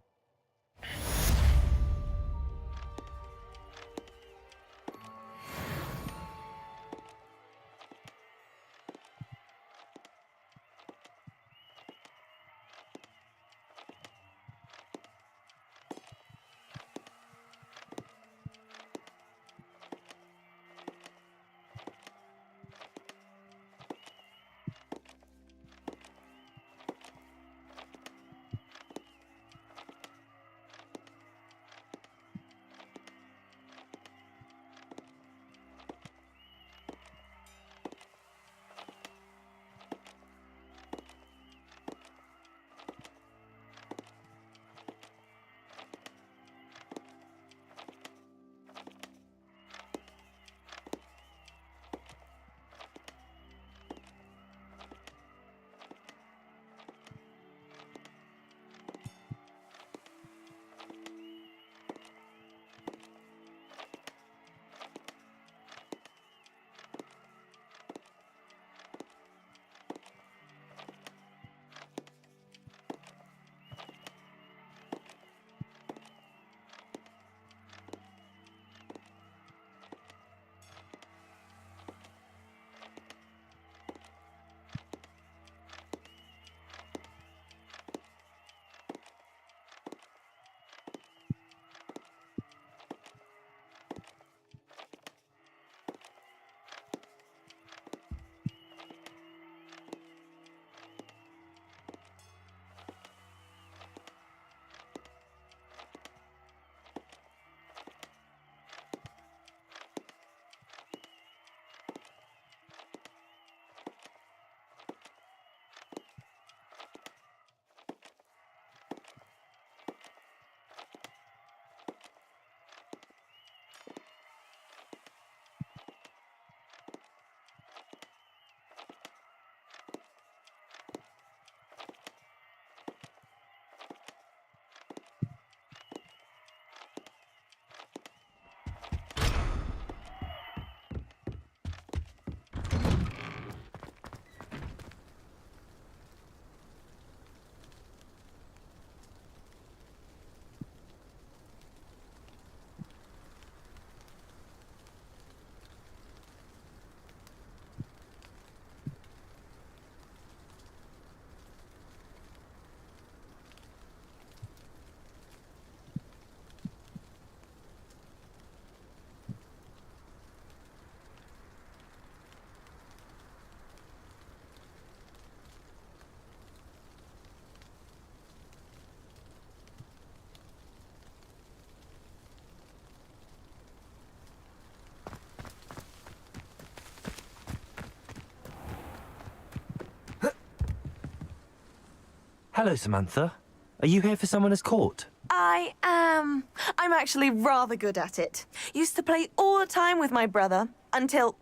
Hello, Samantha. Are you here for Summoner's Court? I am. I'm actually rather good at it. Used to play all the time with my brother until...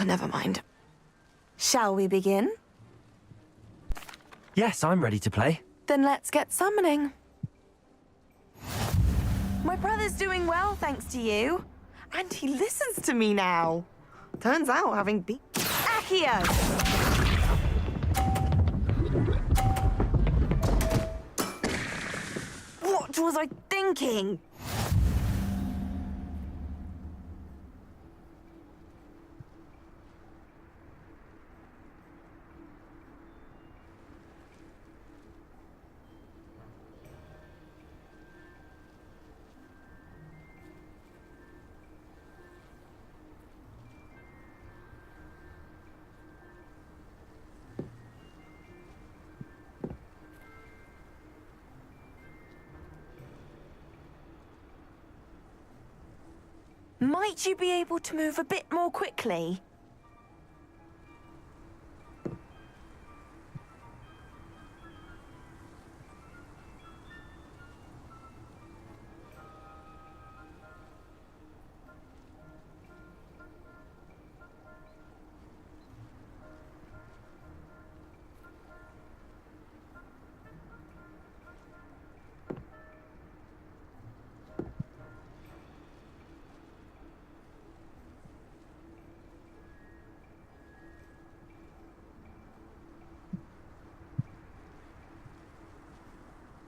Never mind. Shall we begin? Yes, I'm ready to play. Then let's get summoning. My brother's doing well, thanks to you. And he listens to me now. Turns out having beat Accio! What was I thinking? Might you be able to move a bit more quickly?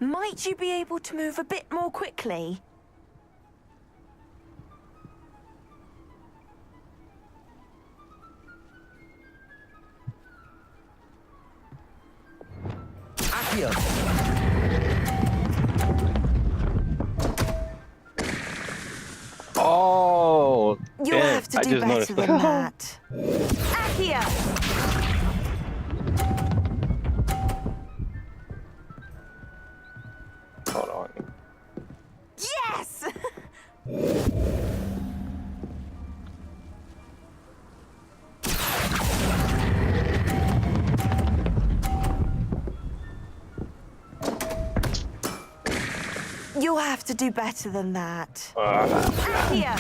Might you be able to move a bit more quickly? Accio! Oh, You'll damn, have to I do just better noticed than that. Accio! Hold on. Yes! You'll have to do better than that. Accio!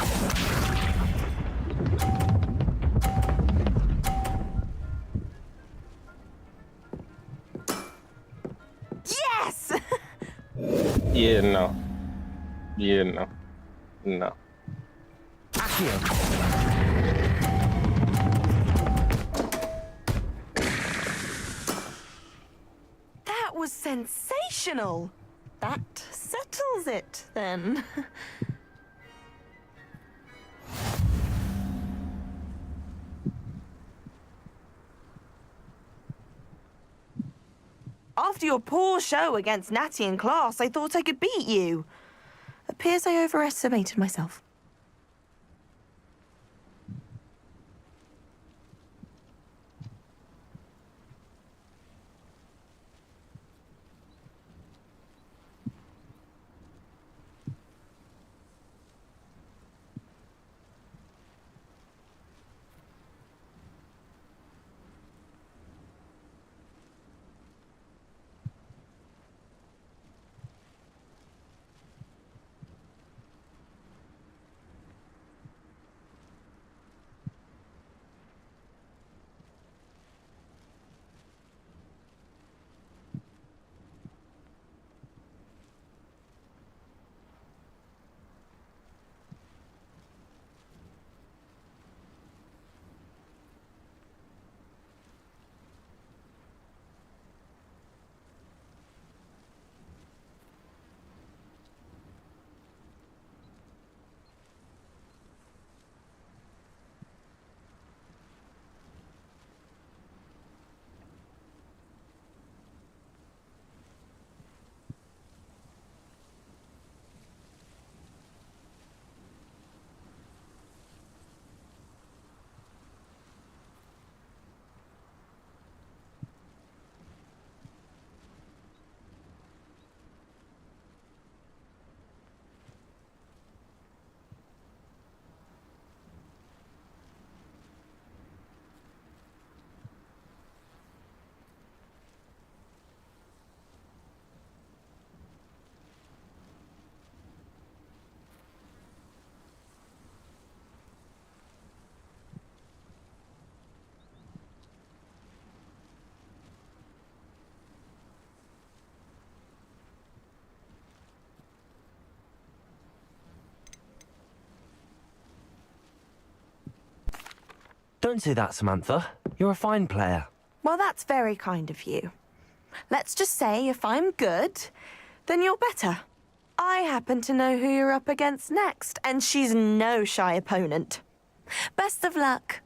Yes! Yeah, no. Yeah, no. No. Accio! That was sensational. That settles it, then. After your poor show against Natty in class, I thought I could beat you. Appears I overestimated myself. Don't say that, Samantha. You're a fine player. Well, that's very kind of you. Let's just say if I'm good, then you're better. I happen to know who you're up against next, and she's no shy opponent. Best of luck.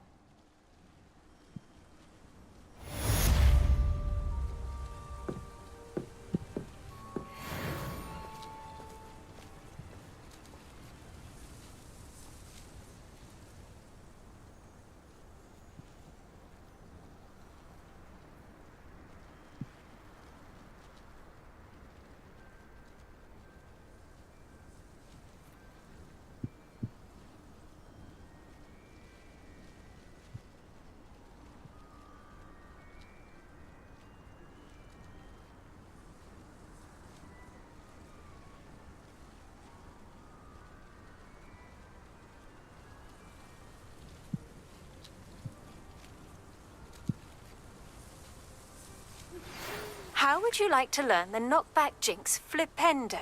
How would you like to learn the knockback jinx Flipendo?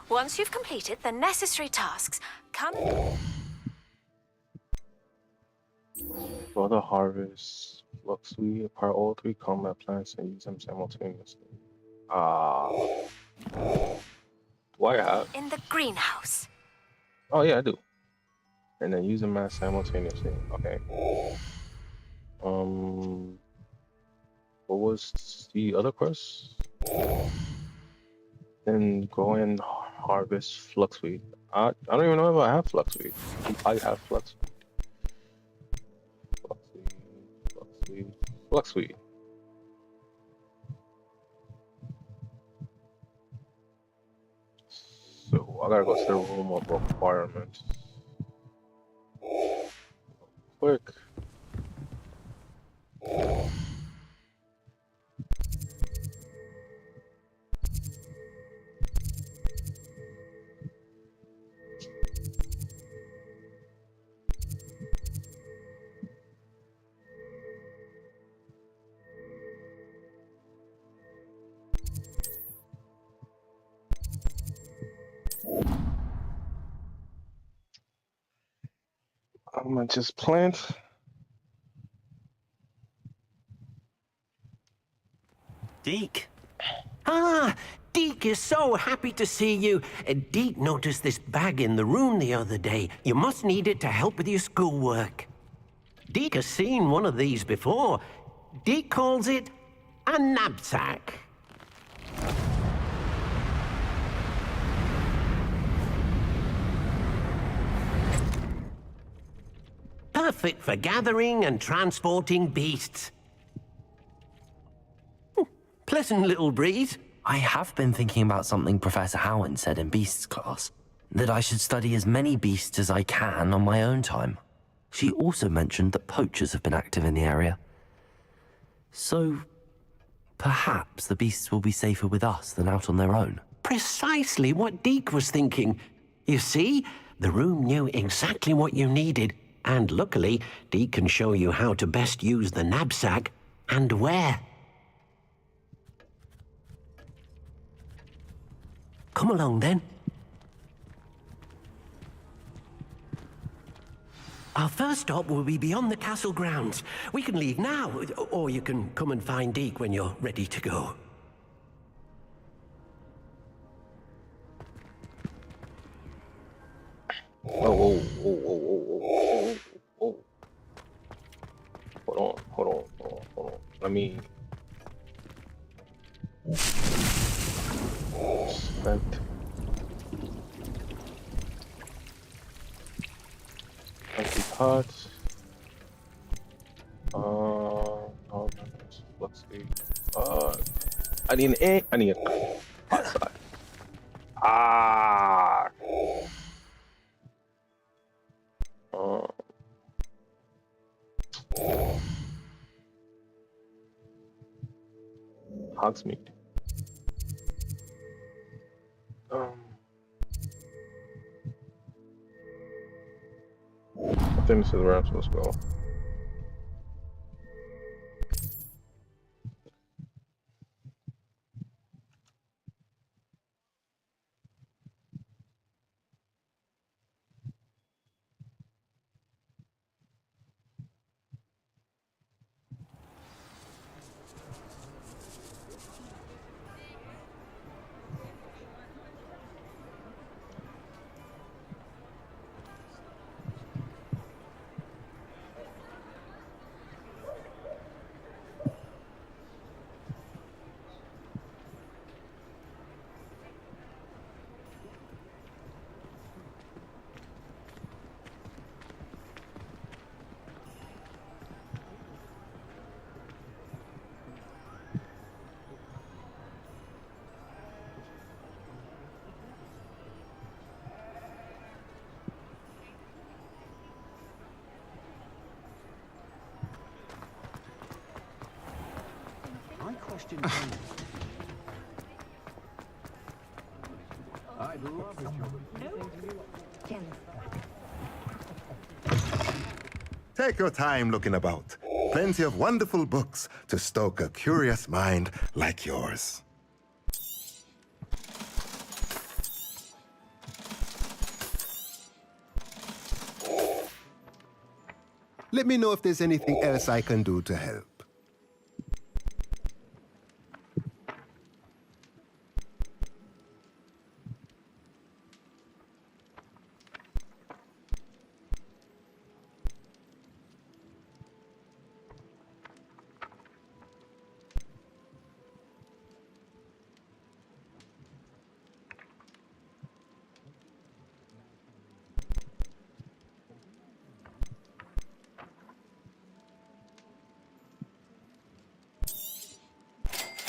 Once you've completed the necessary tasks, come... For the harvest, flux we apart all 3 combat plants and use them simultaneously. Do I have? in the greenhouse. Oh yeah, I do. And then use them as simultaneously. Okay. What was the other quest? Then go and harvest fluxweed. I don't even know if I have fluxweed. I have fluxweed. Fluxweed. So I gotta go to the room of requirements. Quick. I'm gonna just plant. Deke. Ah, Deke is so happy to see you. Deke noticed this bag in the room the other day. You must need it to help with your schoolwork. Deke has seen one of these before. Deke calls it a knapsack. Perfect for gathering and transporting beasts. Pleasant little breeze. I have been thinking about something Professor Howard said in Beasts class, that I should study as many beasts as I can on my own time. She also mentioned that poachers have been active in the area. So, perhaps the beasts will be safer with us than out on their own. Precisely what Deke was thinking. You see, the room knew exactly what you needed, and luckily, Deke can show you how to best use the knapsack and where. Come along, then. Our first stop will be beyond the castle grounds. We can leave now, or you can come and find Deke when you're ready to go. Oh. Hold on. Let me spent empty pots. Let's see. I need an egg. I need a pot side. Hogsmeade. I think this is where I'm supposed to go. question, please. I'd love it. Take your time looking about. Plenty of wonderful books to stoke a curious mind like yours. Let me know if there's anything else I can do to help.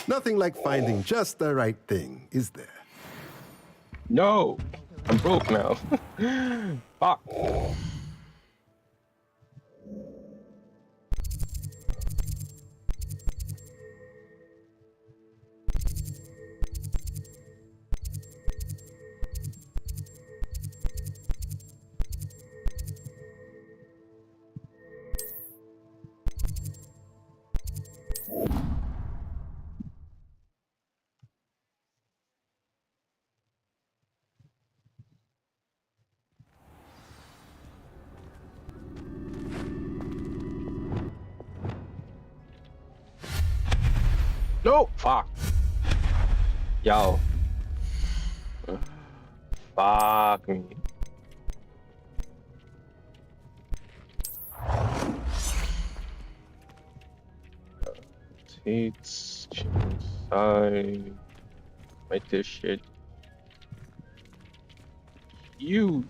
Nothing like finding just the right thing, is there? No, I'm broke now. Fuck. No, fuck. Yo. Fuck me. Seats, side. Make this shit. You.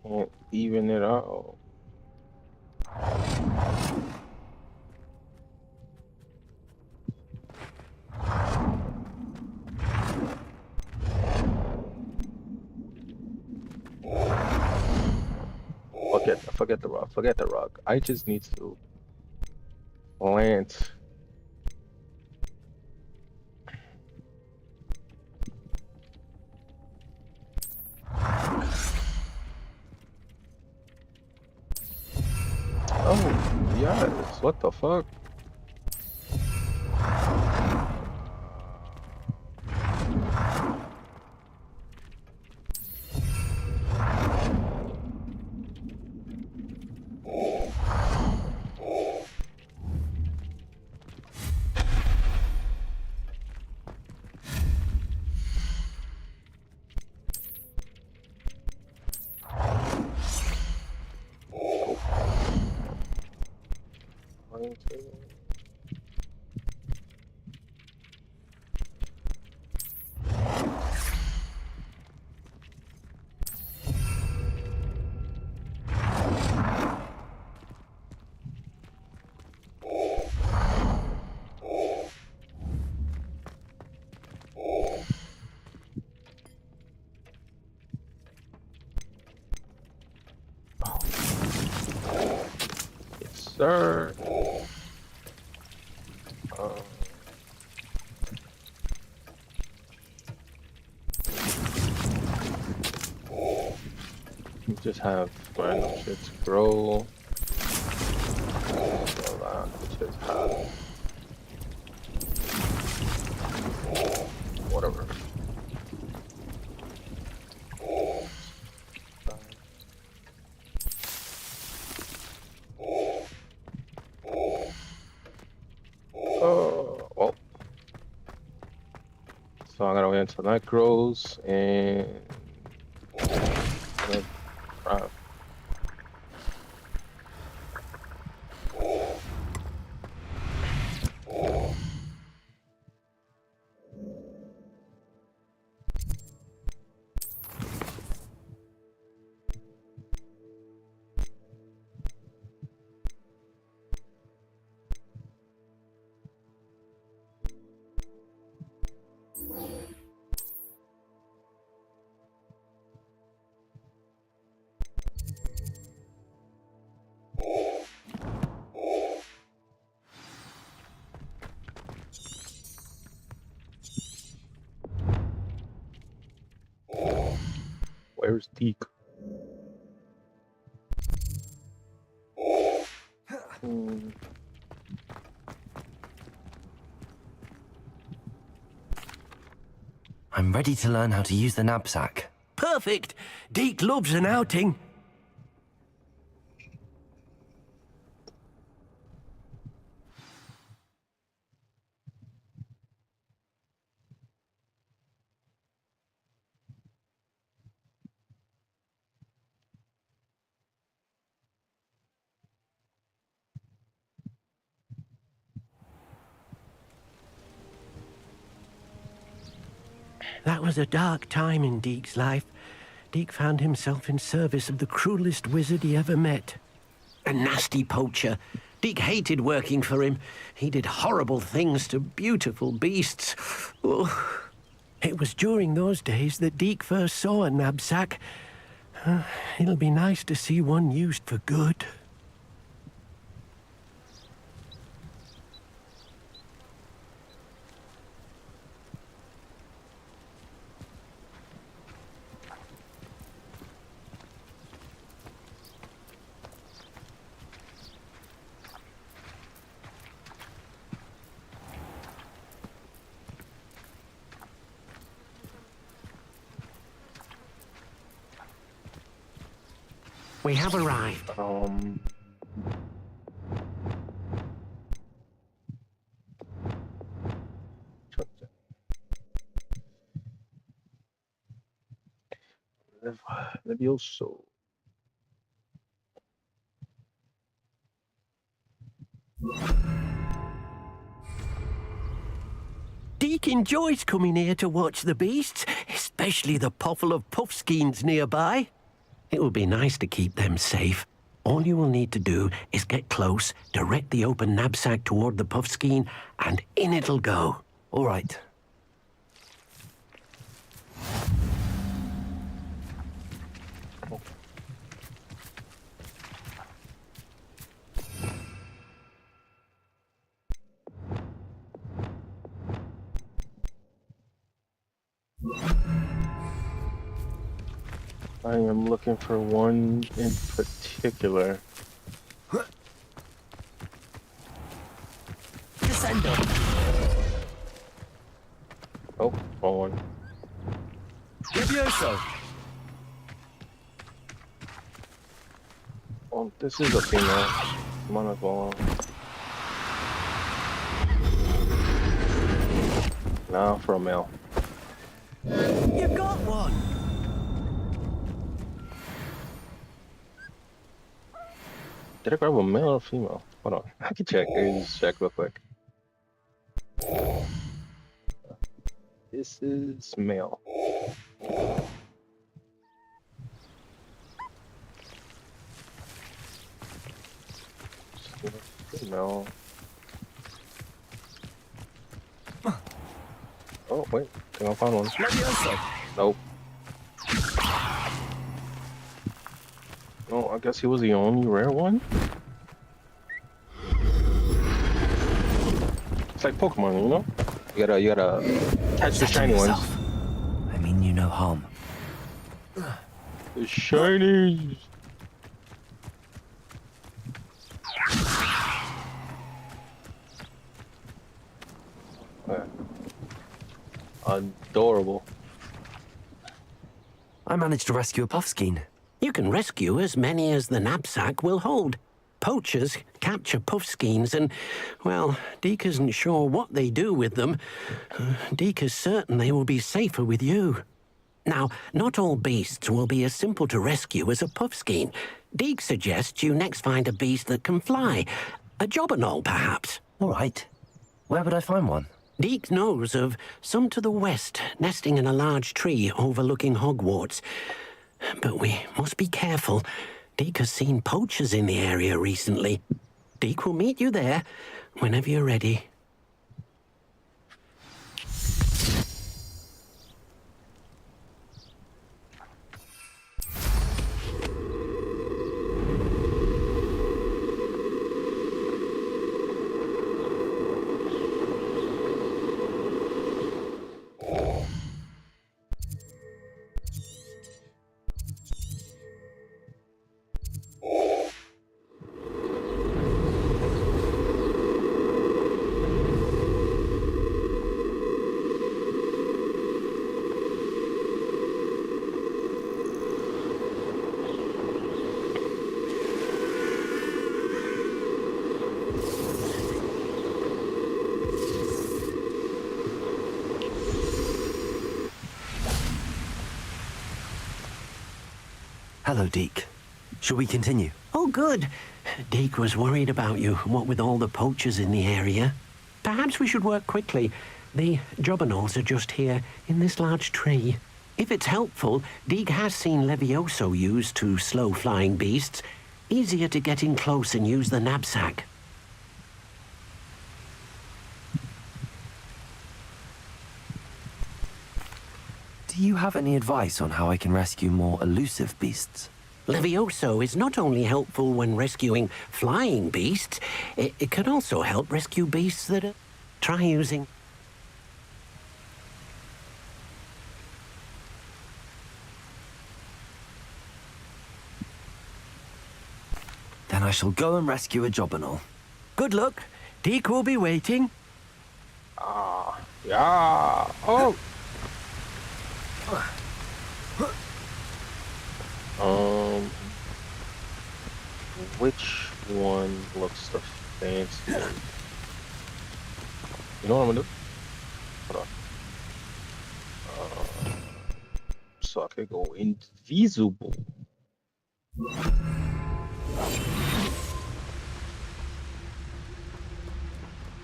Can't even it out. Forget the rock. Forget the rock. I just need to plant. Oh, yes. What the fuck? Sir. You just have random shit scroll. Just have whatever. Well. So I'm gonna wait until night grows and Where's Deke? I'm ready to learn how to use the knapsack. Perfect. Deke loves an outing. That was a dark time in Deke's life. Deke found himself in service of the cruelest wizard he ever met. A nasty poacher. Deke hated working for him. He did horrible things to beautiful beasts. Oh. It was during those days that Deke first saw a knapsack. It'll be nice to see one used for good. We have arrived. Levioso. Deke enjoys coming here to watch the beasts, especially the potful of puffskeins nearby. It will be nice to keep them safe. All you will need to do is get close, direct the open knapsack toward the puffskein, and in it'll go. All right. I am looking for one in particular. Descendo. Oh, wrong one. Levioso. Oh, this is a female. Might as well. Now for a male. You got one. Did I grab a male or female? Hold on, I can check. Let me just check real quick. This is male. Female. Oh wait, I think I found one. Nope. Oh, I guess he was the only rare one. It's like Pokemon, you know? You gotta catch the shiny ones. I mean you no harm. The shinies. Adorable. I managed to rescue a puffskein. You can rescue as many as the knapsack will hold. Poachers capture puffskeins and, well, Deke isn't sure what they do with them. Deke is certain they will be safer with you. Now, not all beasts will be as simple to rescue as a puffskein. Deke suggests you next find a beast that can fly. A jobberknoll, perhaps. All right. Where would I find one? Deke knows of some to the west, nesting in a large tree overlooking Hogwarts. But we must be careful. Deke has seen poachers in the area recently. Deke will meet you there whenever you're ready. Hello, Deke. Shall we continue? Oh, good. Deke was worried about you, what with all the poachers in the area. Perhaps we should work quickly. The Jobberknolls are just here, in this large tree. If it's helpful, Deke has seen Levioso used to slow flying beasts. Easier to get in close and use the knapsack. Do you have any advice on how I can rescue more elusive beasts? Levioso is not only helpful when rescuing flying beasts, it can also help rescue beasts that are... Try using... Then I shall go and rescue a Jobberknoll. Good luck. Deke will be waiting. Yeah. Oh. Which one looks the fanciest? You know what I'm gonna do? Hold on. So I could go invisible.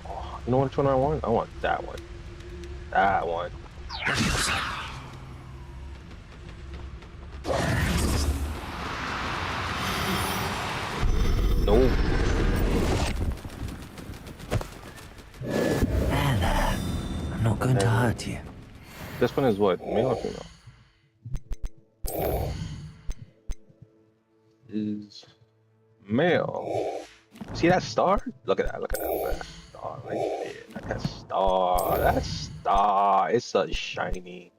Oh, you know which one I want? I want that one. That one. No. There. I'm not going to hurt you. This one is what? Male or female? Is male. See that star? Look at that. Look at that. Look at that star right there. That star. That star. It's so shiny.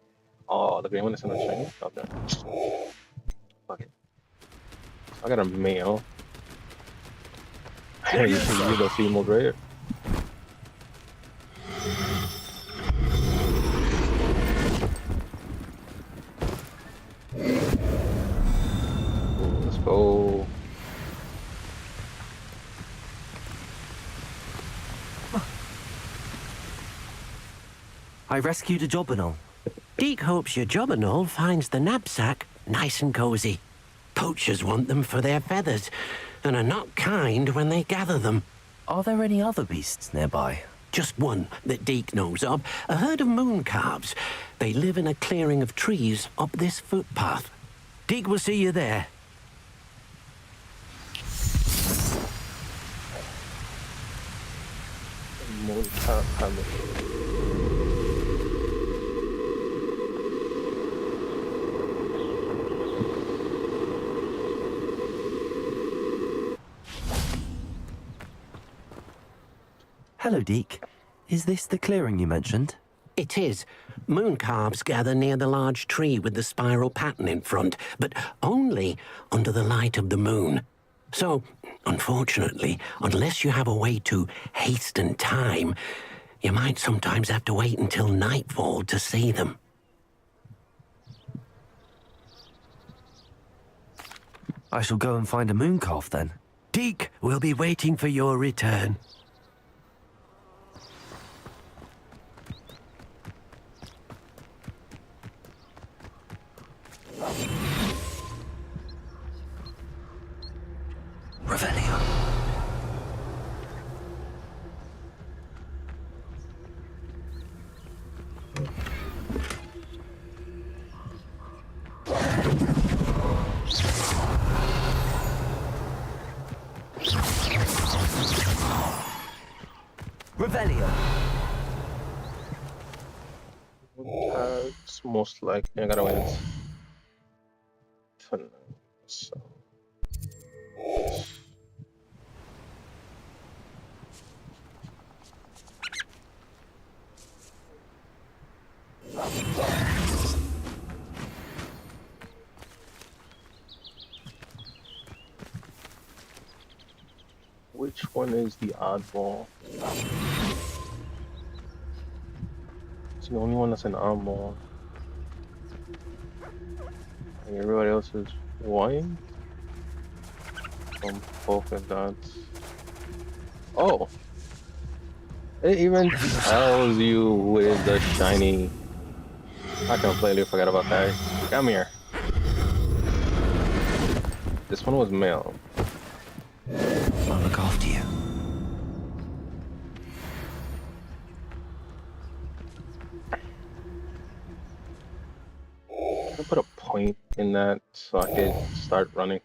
Oh, the green one is not shiny. Okay. Fuck it. I got a male. You can use a female right? Let's go. I rescued a Jobberknoll. Deke hopes your Jobberknoll finds the knapsack nice and cozy. Poachers want them for their feathers, and are not kind when they gather them. Are there any other beasts nearby? Just one that Deke knows of, a herd of moon calves. They live in a clearing of trees up this footpath. Deke will see you there. Moon calf coming. Hello, Deke. Is this the clearing you mentioned? It is. Moon calves gather near the large tree with the spiral pattern in front, but only under the light of the moon. So, unfortunately, unless you have a way to hasten time, you might sometimes have to wait until nightfall to see them. I shall go and find a moon calf then. Deke will be waiting for your return. Revelio. Revelio. It's most likely I gotta wait. So. Which one is the oddball? It's the only one that's an oddball. And everybody else is white. Some polka dots. Oh! It even tells you with the shiny. I completely forgot about that. Come here. This one was male. I'll look after you. I'll put a point in that so I can start running.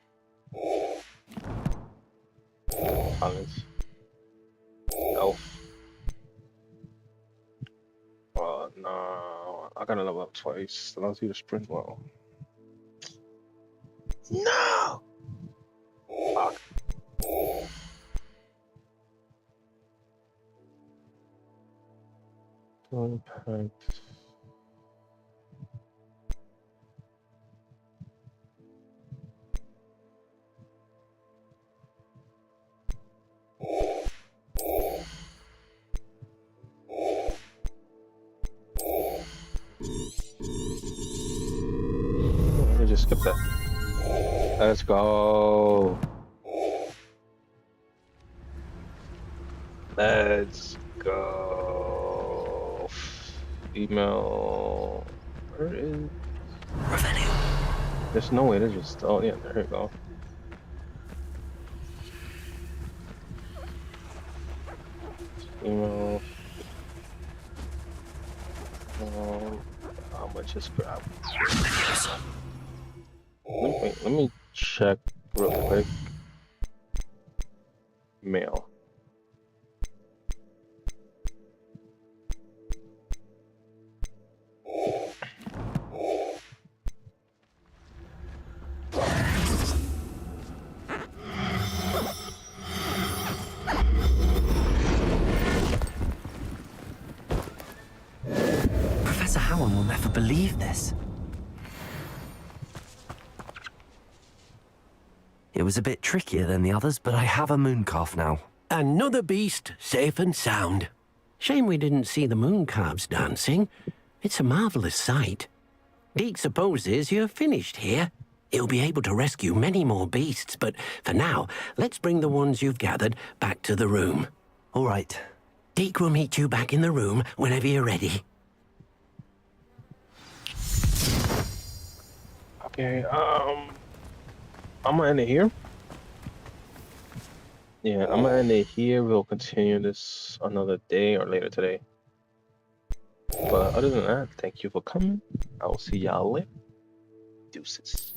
Collins. Elf. No. I gotta level up twice. Allows you to sprint well. No! Fuck. Impact. Let me just skip that. Let's go. Let's go. Email. Where is? Revenue. There's no way to just. Oh yeah, there you go. Email. I'm gonna just grab. Let me check real quick. Mail. Professor Howard will never believe this. It was a bit trickier than the others, but I have a mooncalf now. Another beast, safe and sound. Shame we didn't see the mooncalves dancing. It's a marvelous sight. Deke supposes you're finished here. He'll be able to rescue many more beasts, but for now, let's bring the ones you've gathered back to the room. All right. Deke will meet you back in the room whenever you're ready. Okay, I'm gonna end it here. Yeah, I'm gonna end it here. We'll continue this another day or later today. But other than that, thank you for coming. I will see y'all later. Deuces.